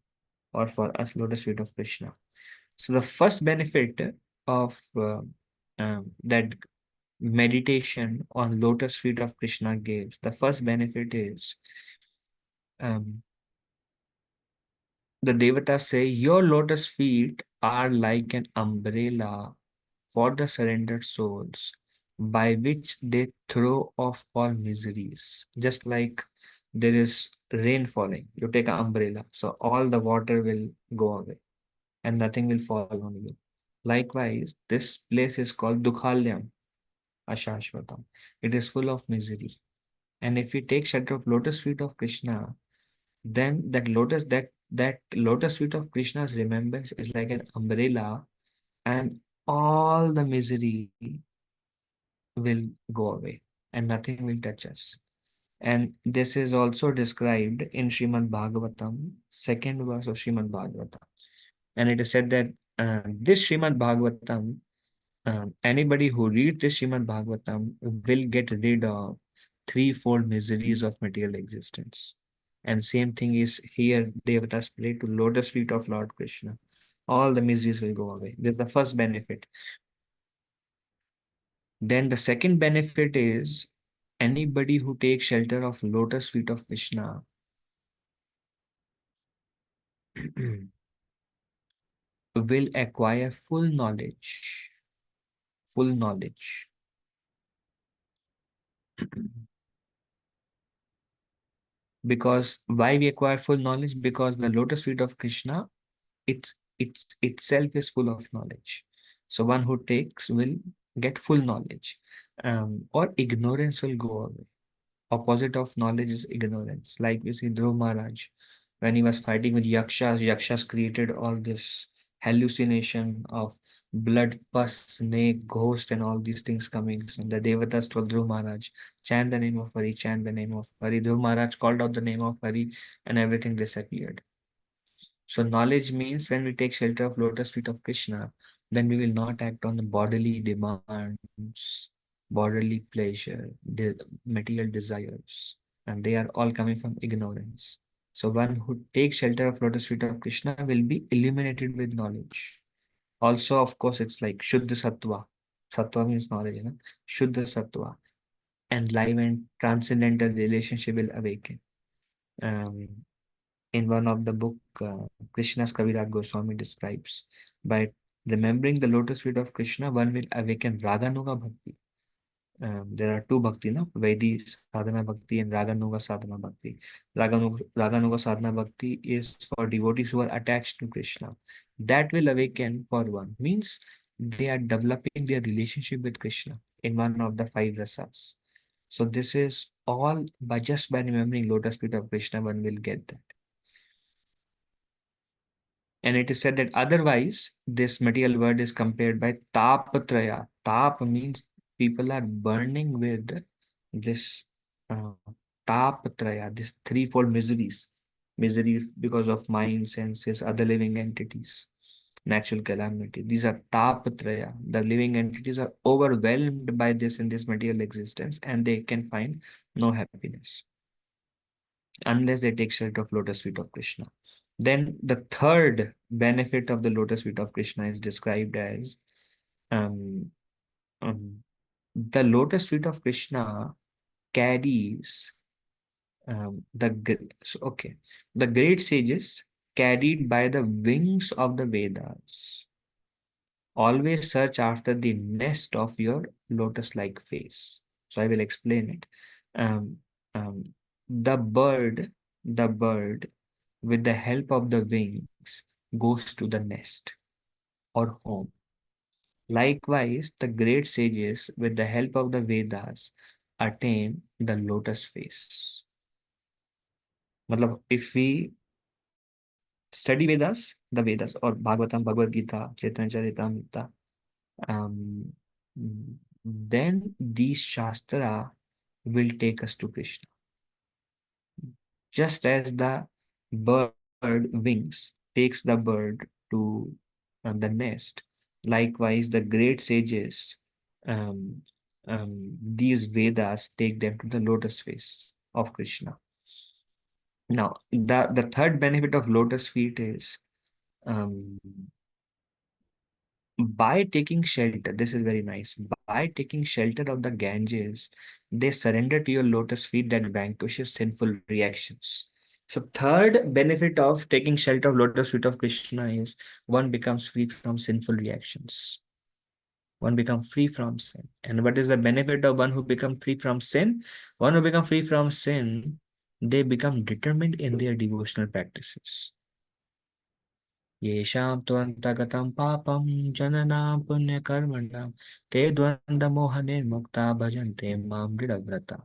or for us, lotus feet of Krishna. So the first benefit of that meditation on lotus feet of Krishna gives, the first benefit is the devatas say, your lotus feet are like an umbrella for the surrendered souls, by which they throw off all miseries. Just like there is rain falling, you take an umbrella, so all the water will go away and nothing will fall on you. Likewise, this place is called Dukhalyam, Ashashvatam. It is full of misery. And if we take shelter of lotus feet of Krishna, then that lotus feet of Krishna's remembrance is like an umbrella, and all the misery will go away and nothing will touch us. And this is also described in Shrimad Bhagavatam, second verse of Shrimad Bhagavatam. And it is said that this Shrimad Bhagavatam, anybody who reads this Shrimad Bhagavatam will get rid of threefold miseries of material existence. And same thing is here, Devatas pray to lotus feet of Lord Krishna. All the miseries will go away. This is the first benefit. Then the second benefit is anybody who takes shelter of lotus feet of Krishna will acquire full knowledge. Full knowledge. Because why we acquire full knowledge? Because the lotus feet of Krishna, itself is full of knowledge. So one who takes will get full knowledge, or ignorance will go away. Opposite of knowledge is ignorance. Like you see Dhruv Maharaj, when he was fighting with Yakshas created all this hallucination of blood, pus, snake, ghost, and all these things coming. So the Devatas told Dhruv Maharaj, chant the name of Hari, chant the name of Hari. Dhruv Maharaj called out the name of Hari and everything disappeared. So knowledge means when we take shelter of lotus feet of Krishna, then we will not act on the bodily demands, bodily pleasure, material desires, and they are all coming from ignorance. So one who takes shelter of lotus feet of Krishna will be illuminated with knowledge. Also, of course, it's like Shuddha Sattva. Sattva means knowledge, you know? Shuddha Sattva. And live and transcendental relationship will awaken. In one of the book, Krishna's Kaviraj Goswami describes, by remembering the lotus feet of Krishna, one will awaken Raganuga Bhakti. There are two bhakti, no? Vaidhi sadhana bhakti and Raganuga sadhana bhakti. Raganuga sadhana bhakti is for devotees who are attached to Krishna. That will awaken for one. Means they are developing their relationship with Krishna in one of the 5 rasas. So this is all by just by remembering lotus feet of Krishna, one will get that. And it is said that otherwise, this material world is compared by tapatraya. Tap means people are burning with this tapatraya, this threefold miseries, misery because of mind, senses, other living entities, natural calamity. These are tapatraya. The living entities are overwhelmed by this in this material existence, and they can find no happiness unless they take shelter of lotus feet of Krishna. Then the third benefit of the lotus feet of Krishna is described as um, the lotus feet of Krishna carries the great sages carried by the wings of the Vedas always search after the nest of your lotus-like face. So I will explain it. Um, um, the bird, with the help of the wings, goes to the nest or home. Likewise, the great sages, with the help of the Vedas, attain the lotus face. Matlab, if we study Vedas, the Vedas or Bhagavatam, Bhagavad Gita, Chaitanya Charitamrita, um, then these Shastra will take us to Krishna. Just as the bird wings takes the bird to the nest, likewise the great sages, um, these Vedas take them to the lotus face of Krishna. Now, the third benefit of lotus feet is um, by taking shelter, this is very nice. By taking shelter of the Ganges, they surrender to your lotus feet that vanquishes sinful reactions. So, third benefit of taking shelter of lotus feet of Krishna is one becomes free from sinful reactions. One becomes free from sin. And what is the benefit of one who becomes free from sin? One who becomes free from sin, they become determined in their devotional practices. येषां त्वन्तगतं पापं जननां पुण्यकर्मणां ते द्वन्द्वमोहनिर्मुक्ता भजन्ते मां दृढव्रता.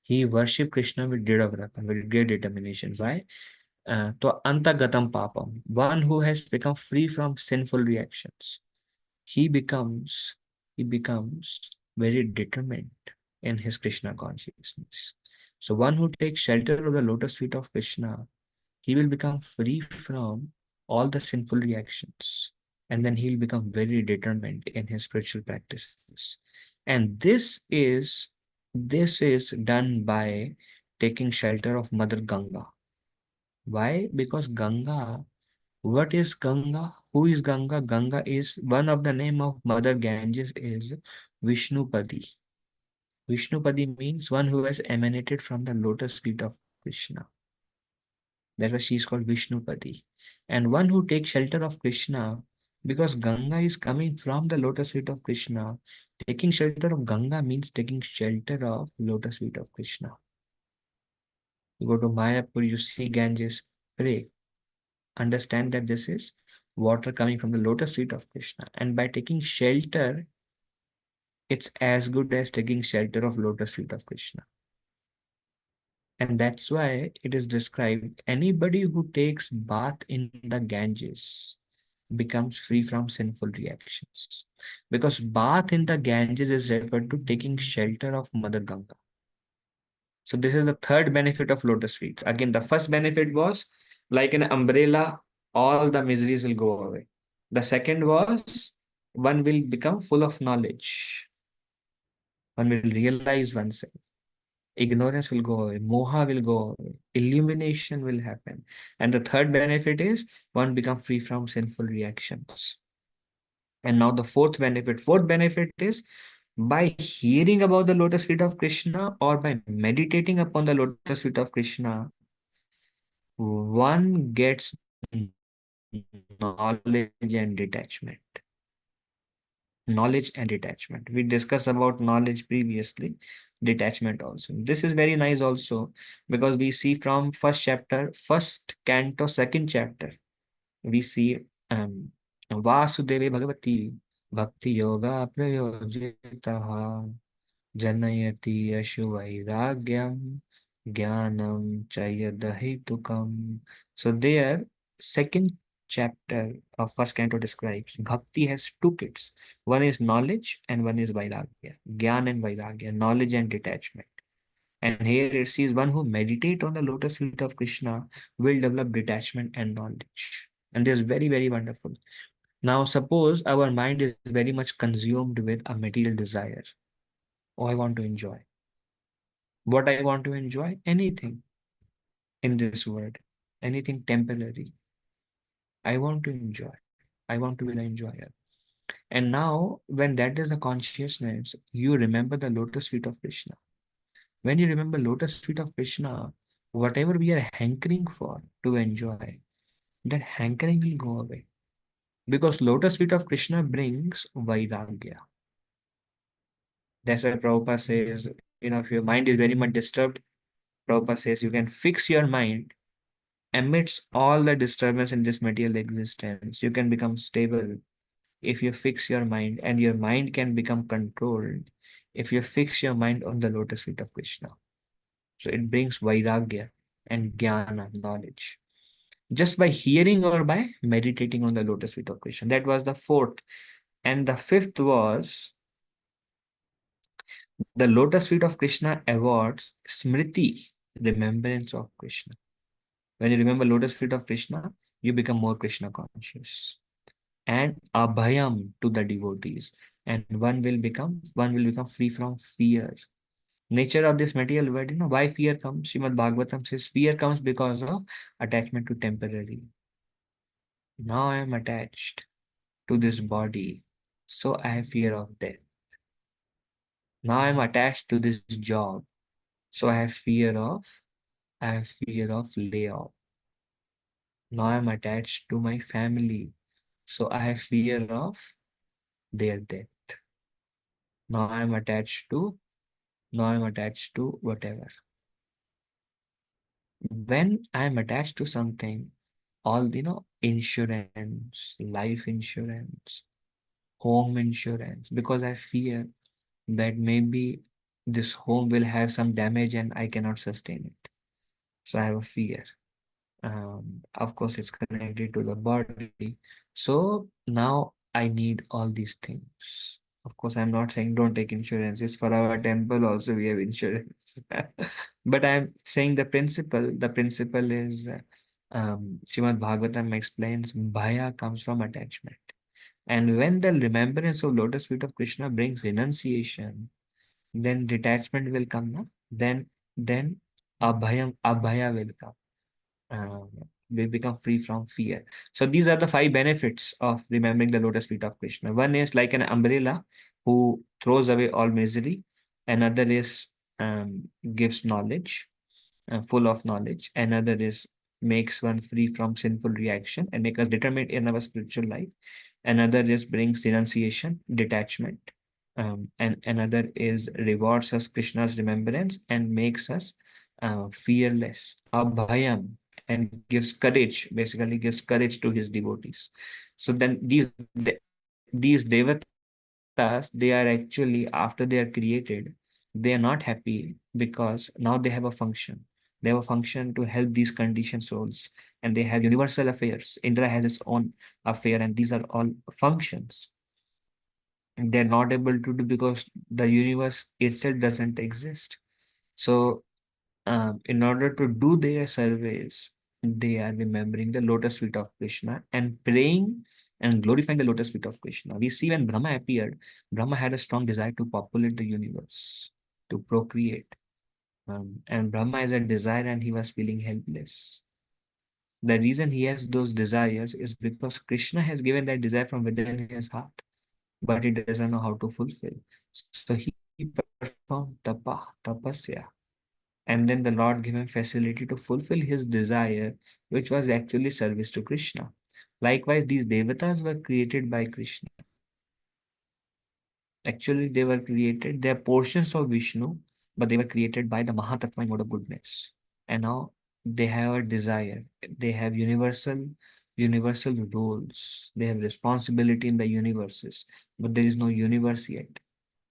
He worship Krishna with dृढव्रता, with great determination. Why? To antagatam papam, one who has become free from sinful reactions, he becomes very determined in his Krishna consciousness. So one who takes shelter of the lotus feet of Krishna, he will become free from all the sinful reactions, and then he'll become very determined in his spiritual practices. And this is done by taking shelter of Mother Ganga. Why? Because Ganga, what is Ganga? Who is Ganga? Ganga is one of the name of Mother Ganges is Vishnupadi. Vishnupadi means one who has emanated from the lotus feet of Krishna. That's why she is called Vishnupadi. And one who takes shelter of Krishna, because Ganga is coming from the lotus feet of Krishna, taking shelter of Ganga means taking shelter of lotus feet of Krishna. You go to Mayapur, you see Ganges, pray. Understand that this is water coming from the lotus feet of Krishna. And by taking shelter, it's as good as taking shelter of lotus feet of Krishna. And that's why it is described, anybody who takes bath in the Ganges becomes free from sinful reactions. Because bath in the Ganges is referred to taking shelter of Mother Ganga. So this is the third benefit of lotus feet. Again, the first benefit was like an umbrella, all the miseries will go away. The second was one will become full of knowledge. One will realize oneself. Ignorance will go away, moha will go away, illumination will happen. And the third benefit is one become free from sinful reactions. And now the fourth benefit is by hearing about the lotus feet of Krishna or by meditating upon the lotus feet of Krishna, one gets knowledge and detachment. Knowledge and detachment. We discussed about knowledge previously, detachment also. This is very nice also because we see from first chapter, first canto, second chapter, we see Vasudeve Bhagavati Bhakti Yoga Prayojitaha Janayati Ashuvairagyam Jnanam Chayadahitukam. So there, second chapter of first canto describes Bhakti has two kids. One is knowledge and one is Vairagya. Gyan and Vairagya, knowledge and detachment. And here it says one who meditate on the lotus feet of Krishna will develop detachment and knowledge. And this is very, very wonderful. Now, suppose our mind is very much consumed with a material desire. Oh, I want to enjoy. What I want to enjoy? Anything in this world, anything temporary. I want to enjoy. I want to be an enjoyer. And now, when that is the consciousness, you remember the lotus feet of Krishna. When you remember lotus feet of Krishna, whatever we are hankering for to enjoy, that hankering will go away. Because lotus feet of Krishna brings Vairagya. That's why Prabhupada says, if your mind is very much disturbed, Prabhupada says you can fix your mind amidst all the disturbance in this material existence. You can become stable if you fix your mind, and your mind can become controlled if you fix your mind on the lotus feet of Krishna. So it brings Vairagya and Jnana, knowledge, just by hearing or by meditating on the lotus feet of Krishna. That was the fourth. And the fifth was the lotus feet of Krishna awards Smriti, remembrance of Krishna. When you remember lotus feet of Krishna, you become more Krishna conscious. And abhayam to the devotees. And one will become free from fear. Nature of this material world, why fear comes? Shrimad Bhagavatam says fear comes because of attachment to temporary. Now I am attached to this body, so I have fear of death. Now I am attached to this job, so I have fear of layoff. Now I am attached to my family, so I have fear of their death. Now I am attached to whatever. When I am attached to something, all insurance, life insurance, home insurance, because I fear that maybe this home will have some damage and I cannot sustain it. So I have a fear. Of course, it's connected to the body. So now I need all these things. Of course, I'm not saying don't take insurances. For our temple also we have insurance. But I'm saying the principle. The principle is Shrimad Bhagavatam explains Bhaya comes from attachment. And when the remembrance of lotus feet of Krishna brings renunciation, then detachment will come. No? Then abhaya will come. We become free from fear. So these are the 5 benefits of remembering the lotus feet of Krishna. One is like an umbrella who throws away all misery. Another is gives knowledge, full of knowledge. Another is makes one free from sinful reaction and make us determined in our spiritual life. Another is brings renunciation, detachment. And another is rewards us Krishna's remembrance and makes us fearless, abhayam, and gives courage, basically gives courage to his devotees. So then these devatas, they are actually, after they are created, they are not happy because now they have a function. They have a function to help these conditioned souls, and they have universal affairs. Indra has his own affair, and these are all functions. And they're not able to do because the universe itself doesn't exist. So in order to do their service, they are remembering the lotus feet of Krishna and praying and glorifying the lotus feet of Krishna. We see when Brahma appeared, Brahma had a strong desire to populate the universe, to procreate. And Brahma has a desire and he was feeling helpless. The reason he has those desires is because Krishna has given that desire from within his heart, but he doesn't know how to fulfill. So he performed tapasya. And then the Lord gave him facility to fulfill his desire, which was actually service to Krishna. Likewise, these devatas were created by Krishna. Actually, they are portions of Vishnu, but they were created by the Mahatattva mode of goodness. And now they have a desire. They have universal roles. They have responsibility in the universes, but there is no universe yet.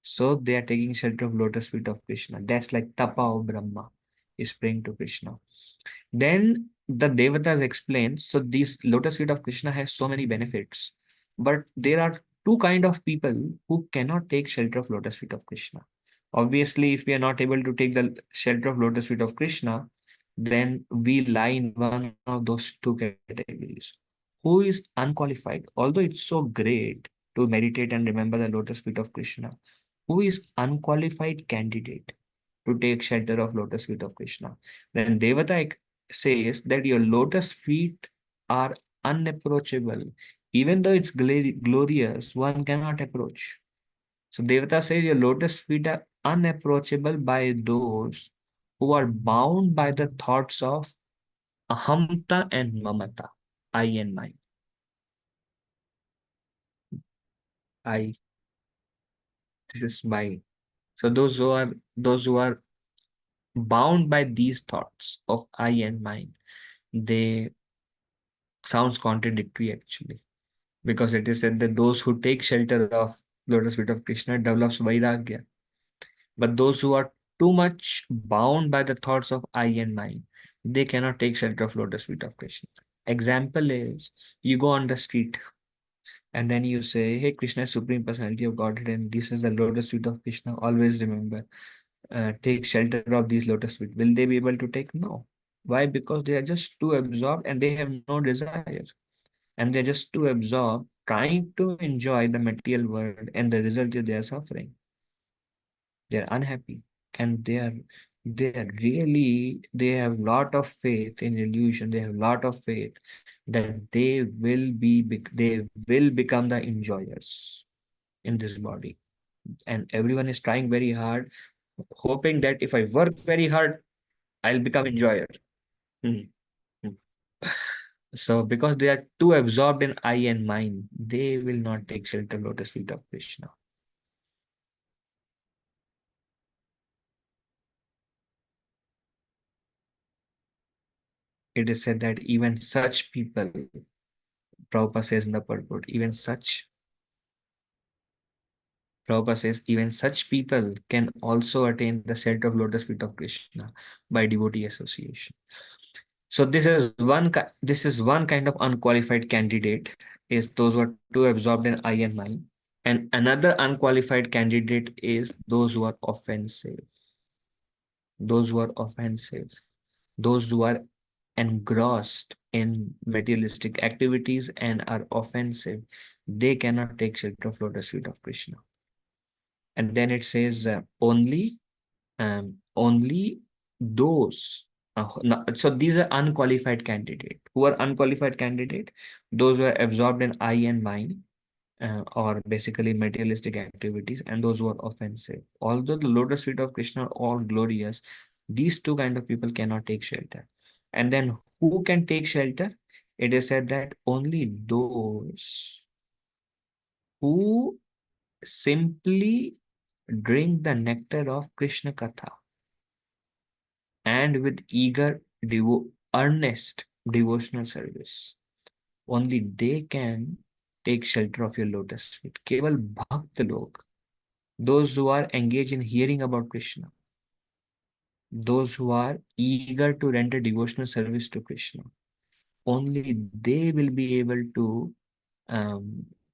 So they are taking shelter of lotus feet of Krishna. That's like Tapa of Brahma is praying to Krishna. Then the Devatas explain, so these lotus feet of Krishna has so many benefits, but there are 2 kind of people who cannot take shelter of lotus feet of Krishna. Obviously, if we are not able to take the shelter of lotus feet of Krishna, then we lie in one of those two categories. Who is unqualified? Although it's so great to meditate and remember the lotus feet of Krishna, who is unqualified candidate to take shelter of lotus feet of Krishna? Then Devata says that your lotus feet are unapproachable. Even though it's glorious, one cannot approach. So Devata says your lotus feet are unapproachable by those who are bound by the thoughts of ahamta and mamata, I and mine. I, this is mine. So those who are bound by these thoughts of I and mine, they sounds contradictory actually, because it is said that those who take shelter of lotus feet of Krishna develops vairagya. But those who are too much bound by the thoughts of I and mine, they cannot take shelter of lotus feet of Krishna. Example is, you go on the street and then you say, hey, Krishna is Supreme Personality of Godhead and this is the lotus feet of Krishna. Always remember, take shelter of these lotus feet. Will they be able to take? No. Why? Because they are just too absorbed and they have no desire. And they're just too absorbed trying to enjoy the material world, and the result is they are suffering. They're unhappy, and they have lot of faith in illusion. They have lot of faith that they will become the enjoyers in this body. And everyone is trying very hard, hoping that if I work very hard, I'll become enjoyer. Hmm. So because they are too absorbed in I and mine, they will not take shelter lotus feet of Krishna. It is said that even such people, Prabhupada says in the purport, Prabhupada says, even such people can also attain the shelter of lotus feet of Krishna by devotee association. So this is one kind of unqualified candidate, is those who are too absorbed in I and mine. And another unqualified candidate is those who are offensive. Those who are offensive. Those who are engrossed in materialistic activities and are offensive, they cannot take shelter of lotus feet of Krishna. And then it says only those. So these are unqualified candidate. Who are unqualified candidate? Those who are absorbed in I and mine, or basically materialistic activities, and those who are offensive. Although the lotus feet of Krishna are all glorious, these two kind of people cannot take shelter. And then who can take shelter? It is said that only those who simply drink the nectar of Krishna Katha and with earnest devotional service, only they can take shelter of your lotus feet. Keval bhakt log, those who are engaged in hearing about Krishna, those who are eager to render devotional service to Krishna, only they will be able to,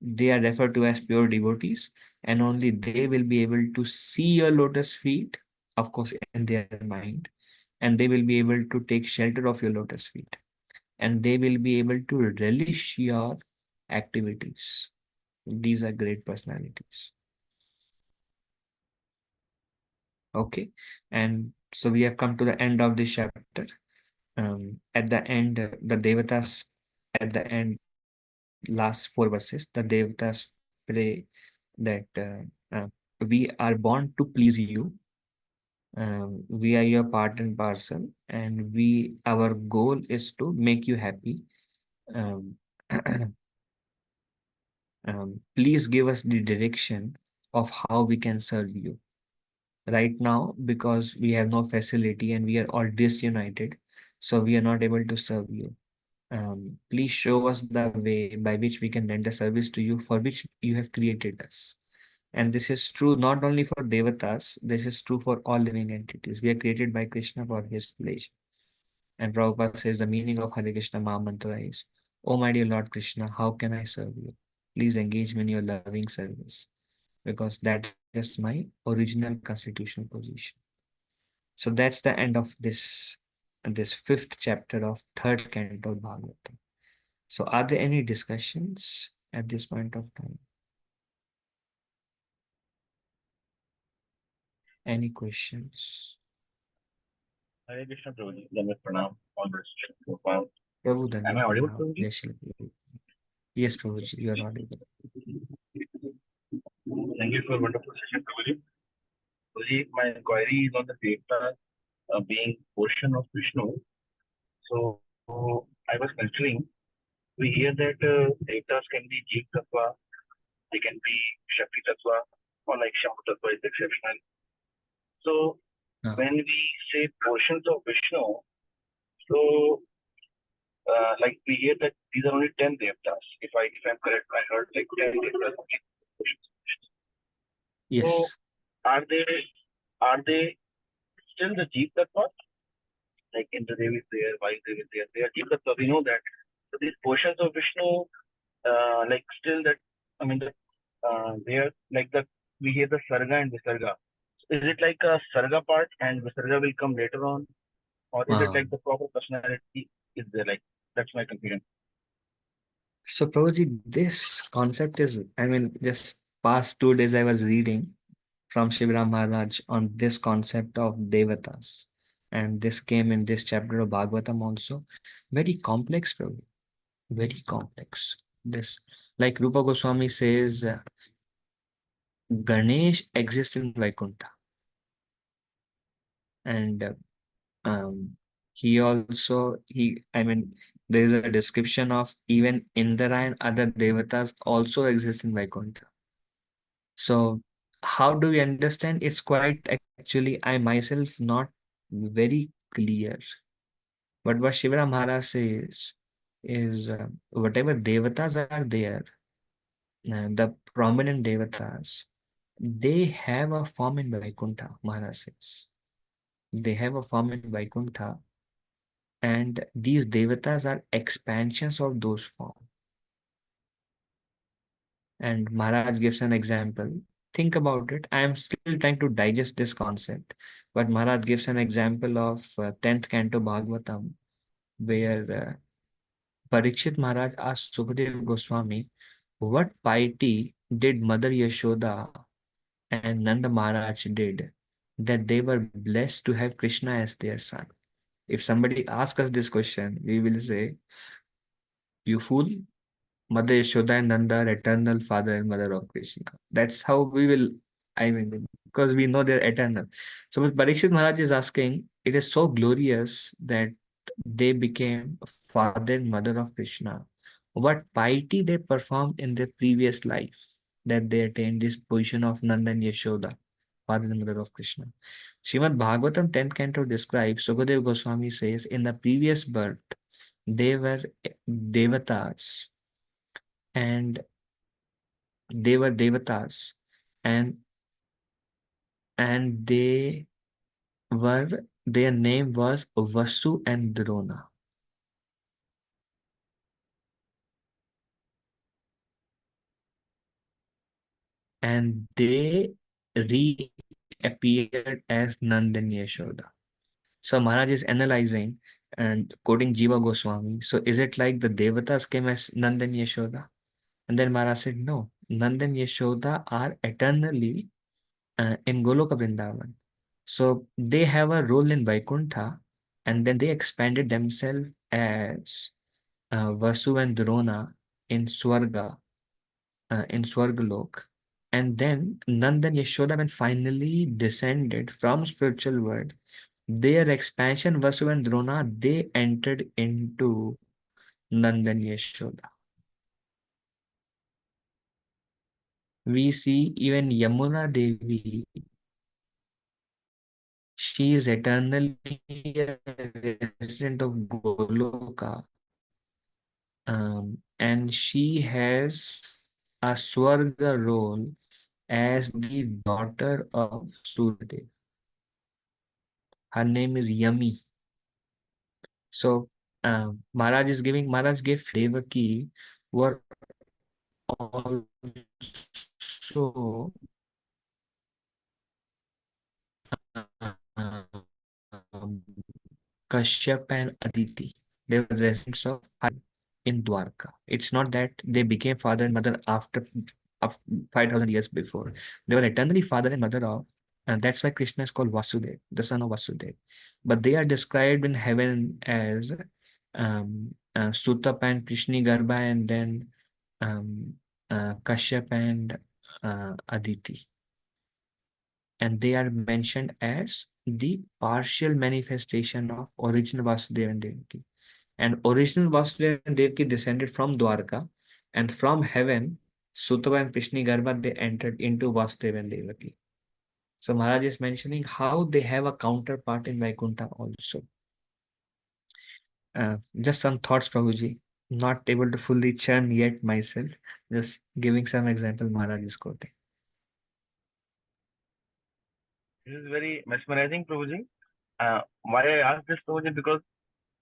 they are referred to as pure devotees, and only they will be able to see your lotus feet, of course, in their mind, and they will be able to take shelter of your lotus feet, and they will be able to relish your activities. These are great personalities. Okay, and so we have come to the end of this chapter. At the end, the Devatas, at the end, last 4 verses, the Devatas pray that we are born to please you. We are your part and parcel, and our goal is to make you happy. Um, please give us the direction of how we can serve you. Right now, because we have no facility and we are all disunited, so we are not able to serve you. Please show us the way by which we can render service to you, for which you have created us. And this is true not only for Devatas, this is true for all living entities. We are created by Krishna for his pleasure. And Prabhupada says the meaning of Hare Krishna Maha Mantra is, oh my dear Lord Krishna, how can I serve you? Please engage me in your loving service. because that is my original constitutional position. So that's the end of this fifth chapter of third canto of Bhagavatam. So are there any discussions at this point of time? Any questions? Hare Krishna Prabhuji, Dandavat Pranam, all respect for power. Prabhu Am I audible, Dhanavad Prabhuji? Jai Shri Prabhu. Yes, Prabhuji, you are audible. Thank you for a wonderful session, Prabhuji. Prabhuji, my inquiry is on the Devta being portion of Vishnu. So I was considering, we hear that Devtas can be Jeev Tattva, they can be Shakti Tattva, or like Shambhu Tattva is exceptional. So Ah. when we say portions of Vishnu, so like we hear that these are only 10 devtas. If I'm correct, I heard like 10 devtas. Yes. So are they still the Jeev Tattva? Like Indradev is there, Vayudev is there. They are Jeev Tattva. We know that. So these portions of Vishnu, like still that, I mean, they are like the, we hear the Sarga and Visarga. So is it like a Sarga part and Visarga will come later on? Or is it Ah. like the proper personality is there? Like, that's my confusion. So Prabhuji, this concept is, I mean, just past 2 days I was reading from Shivram Maharaj on this concept of Devatas. And this came in this chapter of Bhagavatam also. Very complex, Prabhu. Very complex. This, like Rupa Goswami says, Ganesh exists in Vaikuntha. And I mean, there is a description of even Indra and other Devatas also exist in Vaikuntha. So how do we understand? It's quite actually, I myself not very clear. But what Shivara Maharaj says is whatever Devatas are there, the prominent Devatas, they have a form in Vaikuntha, Maharaj says. They have a form in Vaikuntha, and these Devatas are expansions of those forms. And Maharaj gives an example. Think about it. I am still trying to digest this concept, but Maharaj gives an example of 10th Canto Bhagavatam, where Parikshit Maharaj asked Sukadev Goswami, what piety did Mother Yashoda and Nanda Maharaj did that they were blessed to have Krishna as their son? If somebody asks us this question, we will say, you fool, Mother Yashoda and Nanda are eternal father and mother of Krishna. That's how we will, I mean, because we know they're eternal. So what Parikshit Maharaj is asking, it is so glorious that they became father and mother of Krishna. What piety they performed in their previous life that they attained this position of Nanda and Yashoda, father and mother of Krishna. Shrimad Bhagavatam 10th canto describes, Sukadev Goswami says, in the previous birth, they were devatas, and they were devatas, and they were, their name was Vasu and Drona. And they reappeared as Nand and Yashoda. So Maharaj is analyzing and quoting Jiva Goswami. So is it like the devatas came as Nand and Yashoda? And then Maharaj said, no, Nand and Yashoda are eternally in Goloka Vrindavan. So they have a role in Vaikuntha, and then they expanded themselves as Vasu and Drona in Swarga, in Swargalok. And then Nand and Yashoda, when finally descended from spiritual world, their expansion, Vasu and Drona, they entered into Nand and Yashoda. We see even Yamuna Devi, she is eternally a resident of Goloka, and she has a Swarga role as the daughter of Suryadev. Her name is Yami. So Maharaj gave Devaki were also um, Kashyap and Aditi. They were residents of in Dwarka. It's not that they became father and mother after 5,000 years before. They were eternally father and mother of, and that's why Krishna is called Vasudev, the son of Vasudev. But they are described in heaven as Sutapa and Prishni Garbha, and then um, Kashyap and Aditi. And they are mentioned as the partial manifestation of original Vasudeva and Devaki. And original Vasudeva and Devaki descended from Dwarka, and from heaven, Sutava and Prishni Garbha, they entered into Vasudeva and Devaki. So Maharaj is mentioning how they have a counterpart in Vaikuntha also. Just some thoughts, Prabhuji. Not able to fully churn yet myself. Just giving some example Maharaj is quoting. This is very mesmerizing, Prabhuji. Why I ask this, Prabhuji, because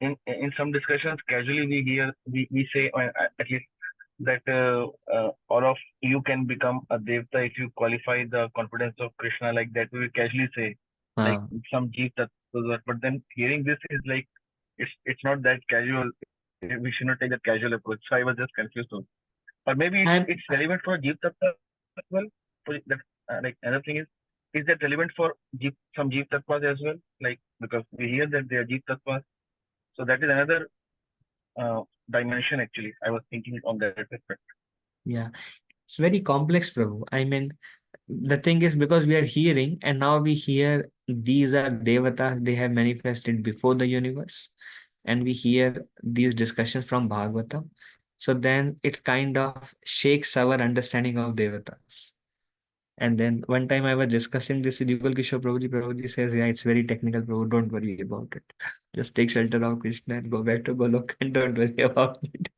in some discussions, casually we hear, we say, or at least that all of you can become a devta if you qualify the confidence of Krishna, like that we will casually say, like some jeev tattvas. But then hearing this is like, it's not that casual. We should not take that casual approach. So I was just confused. Or maybe it's relevant for jeev tattva as well. That, like another thing is that relevant for some jeev tattvas as well? Like, because we hear that they are jeev tattvas. So that is another dimension actually. I was thinking on that aspect. Yeah, it's very complex, Prabhu. I mean, the thing is, because we are hearing, and now we hear these are devatas, they have manifested before the universe, and we hear these discussions from Bhagavatam. So then it kind of shakes our understanding of devatas. And then one time I was discussing this with Yugal Kishore Prabhuji. Prabhuji says, yeah, it's very technical, Prabhu. Don't worry about it. Just take shelter of Krishna and go back to Golok and don't worry about it.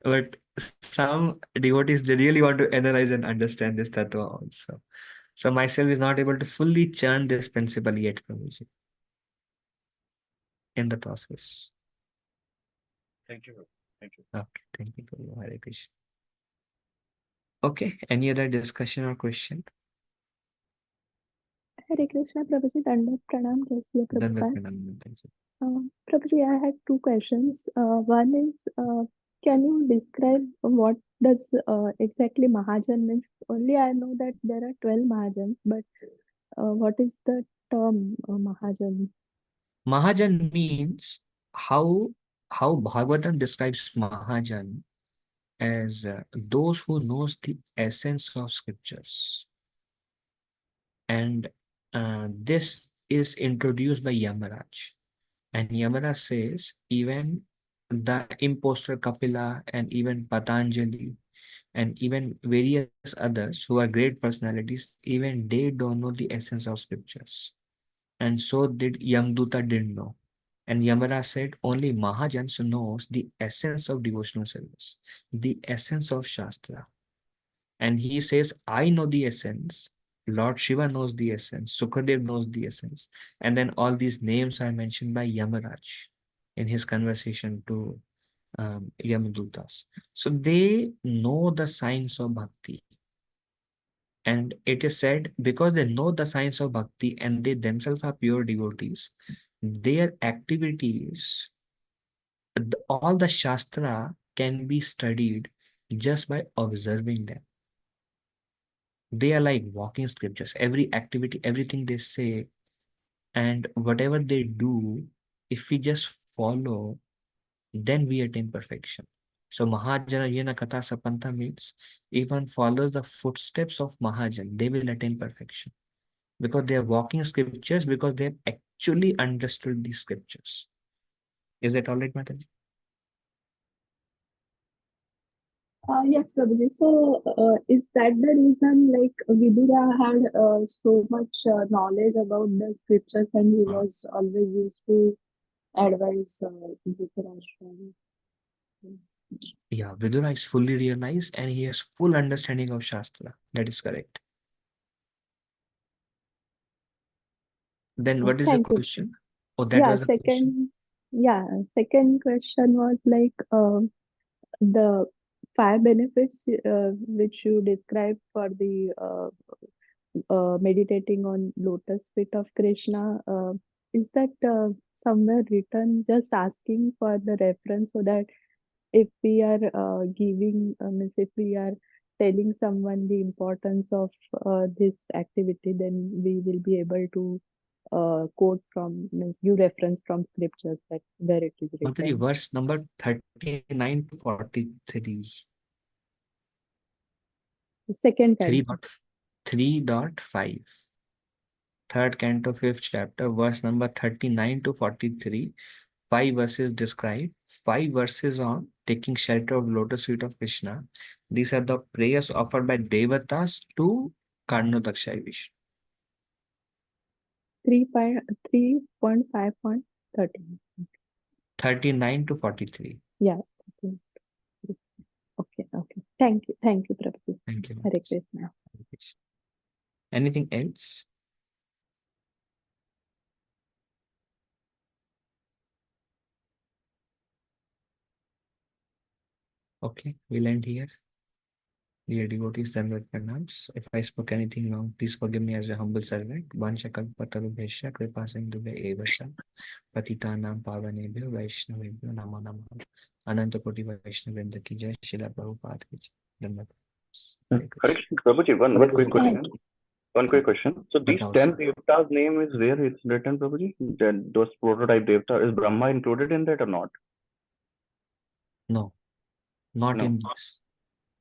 But some devotees, they really want to analyze and understand this tattva also. So myself is not able to fully churn this principle yet, Prabhuji, in the process. Thank you. Thank you. Okay, thank you, Prabhu. Hare Krishna. Okay, any other discussion or question? Hare Krishna, Prabhuji, Dandavat Pranam, Jai Shri Dandavat Prabhupada. Pranam. Thank you. Prabhuji, I had two questions. One is, can you describe what does exactly Mahajan means? Only I know that there are 12 Mahajans, but what is the term Mahajan? Mahajan means how Bhagavatam describes Mahajan as those who knows the essence of scriptures. And this is introduced by Yamaraj. And Yamaraj says even the impostor Kapila and even Patanjali and even various others who are great personalities, even they don't know the essence of scriptures. And so did Yamduta didn't know. And Yamaraj said only Mahajans knows the essence of devotional service, the essence of Shastra. And he says, I know the essence. Lord Shiva knows the essence. Sukadev knows the essence. And then all these names are mentioned by Yamaraj in his conversation to Yamadutas. So they know the science of bhakti. And it is said, because they know the science of bhakti and they themselves are pure devotees, their activities, all the Shastra can be studied just by observing them. They are like walking scriptures. Every activity, everything they say, and whatever they do, if we just follow, then we attain perfection. So Mahajana Yena Katha Sapanta means if one follows the footsteps of Mahajan, they will attain perfection. Because they are walking scriptures, because they have actually understood these scriptures. Is that all right, Mataji? Yes, Prabhuji. So, is that the reason, like, Vidura had so much knowledge about the scriptures and he was always used to advise Dhritarashtra? Yeah, Vidura is fully realized and he has full understanding of Shastra. That is correct. Then what is the Thank you. question? Oh, that Yeah, was the question. second question was like the 5 benefits which you described for the meditating on lotus feet of Krishna. Is that somewhere written? Just asking for the reference so that if we are giving, means if we are telling someone the importance of this activity, then we will be able to quote from, means give reference from scriptures that where it is Mataji, written. verse number 39 to 43. The second time. 3.5. Third canto, 5th chapter, verse number 39 to 43. 5 verses describe, 5 verses on taking shelter of lotus feet of Krishna. These are the prayers offered by Devatas to Karnodakshai Vishnu. 3.5.13. 39 to 43. Yeah. Okay. Thank you, Prabhuji. Thank you. Hare Krishna. Anything else? Okay, we'll end here. Dear devotees, Dandavat Pranams. If I spoke anything wrong, please forgive me as a humble servant. Vanchakalpatarubhesha kripasindhubhe evacha patitanam pavanebhyo vaishnavebhyo namo namaha. Ananta Koti Vaishnavendra ki jai. Srila Prabhupada ki jai. Dandavat. Hare Krishna. Prabhuji, one quick question. One quick question. So these Batao, 10 sir. devtas name is where it's written, Prabhuji? That those prototype devta, is Brahma included in that or not? No, not No. in this.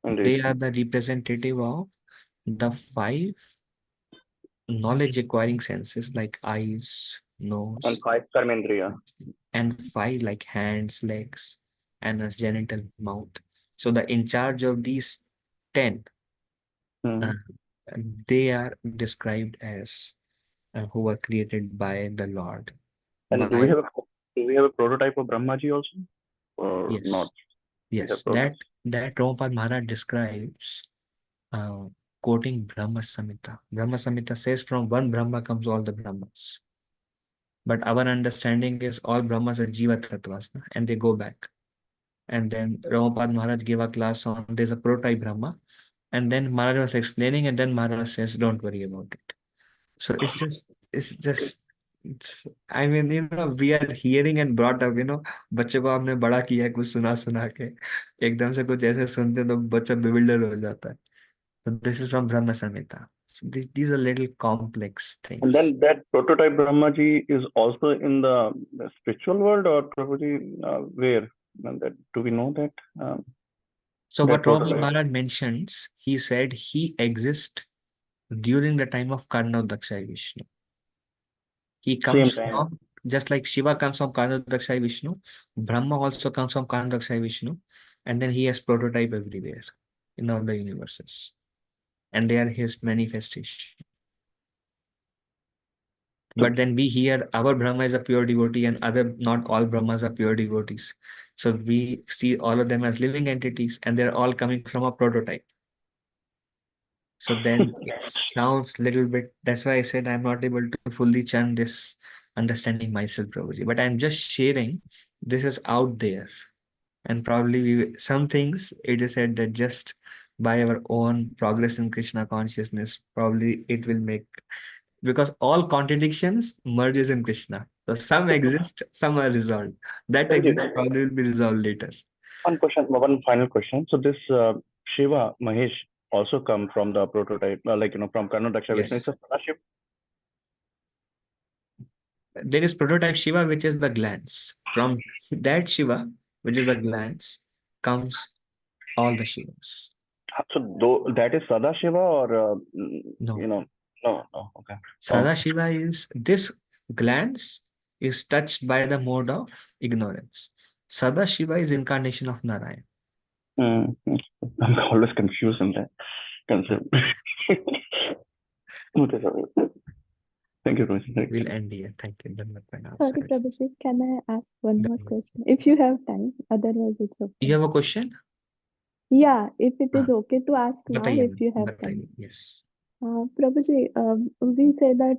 Indeed. They are the representative of the 5 knowledge acquiring senses like eyes, nose, And 5 karmendriya. and 5 like hands, legs, and a genital mouth. So the in charge of these 10, Hmm. they are described as who were created by the Lord. And do we have a prototype of Brahmaji also? Or Yes. not? Yes, that Prabhupada Maharaj describes quoting Brahma Samhita. Brahma Samhita says from one Brahma comes all the Brahmas. But our understanding is all Brahmas are Jiva Tattvas, and they go back. And then Prabhupada Maharaj gave a class on there's a prototype Brahma. And then Maharaj was explaining, and then Maharaj says, don't worry about it. So I mean, we are hearing and brought up, बच्चे को आपने बड़ा किया है कुछ सुना के एकदम से कुछ ऐसे सुनते तो बच्चा bewildered हो जाता है. So this is from Brahma Samhita. So these are little complex things. And then that prototype Brahmaji is also in the spiritual world, or Prabhuji, where? And that, do we know that? So that what Prabhupada prototype? Maharaj mentions, he said he exists during the time of Karnodakshai Vishnu. He comes Same time. from, just like Shiva comes from Karnodakshai Vishnu, Brahma also comes from Karnodakshai Vishnu, and then he has prototype everywhere in all the universes. And they are his manifestation. But then we hear our Brahma is a pure devotee and not all Brahmas are pure devotees. So we see all of them as living entities and they're all coming from a prototype. So then it sounds little bit, that's why I said I'm not able to fully churn this understanding myself, Prabhuji. But I'm just sharing, this is out there. And probably some things it is said that just by our own progress in Krishna consciousness, probably it will make, because all contradictions merges in Krishna. So some exist, some are resolved. That exists probably will be resolved later. One final question. So this Shiva, Mahesh also come from the prototype, from Karnataka Vishnu. Yes. It's a Sadashiv. There is prototype Shiva, which is the glance. From that Shiva, which is the glance, comes all the Shivas. So that is Sadashiva, or No. No. Okay. Sadashiva is, this glance is touched by the mode of ignorance. Sadashiva is incarnation of Narayan. I'm always confused in that concept. Okay, sorry. Thank you, Rohit. We'll end here. Thank you. Sorry, Prabhuji, can I ask one more question? If you have time, otherwise it's okay. You have a question? Yeah, if it is okay to ask now, if you have time. Yes. Prabhuji, we say that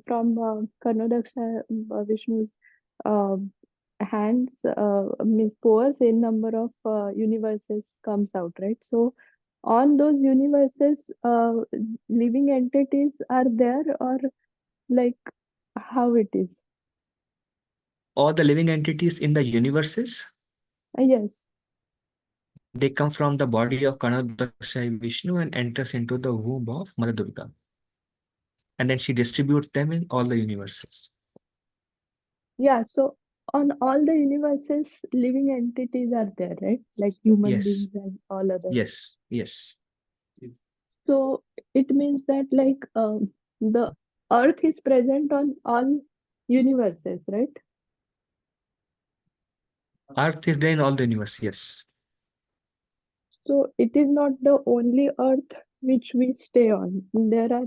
from Karnodaksha Vishnu's hands, means pores in number of universes comes out, right? So on those universes, living entities are there, or like how it is? All the living entities in the universes, Yes. they come from the body of Kanadaksha Vishnu and enters into the womb of Mother Durga. And then she distributes them in all the universes. Yeah, so on all the universes, living entities are there, right? Like human Yes. beings and all others. Yes, yes. So it means that like the earth is present on all universes, right? Earth is there in all the universe, yes. So it is not the only earth which we stay on. There are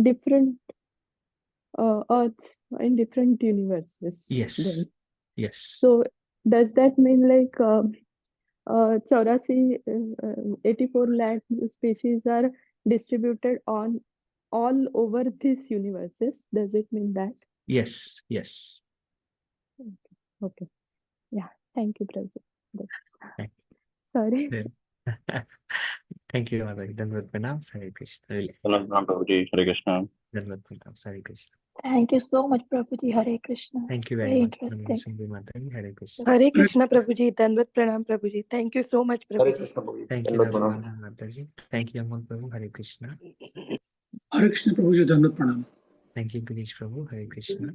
different earths in different universes. Yes, Then. yes. So does that mean like 84 lakh species are distributed on all over these universes? Does it mean that? Yes, yes. Okay. Yeah. Thank you, Prabhu. Thank Sorry. you. Thank you, Mother. Dandavat Pranam, Hare Krishna. Really. Prabhuji, Hare Krishna. Dandavat Pranam, Hare Krishna. Thank you so much, Prabhuji. Hare Krishna. Thank you very Very much. interesting. Namaste, Mataji. Hare Krishna. Hare Krishna Prabhuji, Dandavat Pranam Prabhuji. Thank you so much, Hare Prabhuji. Krishna Prabhuji. Thank you, Dandavat pranam. Namaste, Mataji. Thank you, Amal Prabhu. Hare Krishna. Hare Krishna Prabhuji, Dandavat Pranam. Thank you, Ganesh Prabhu. Hare Krishna.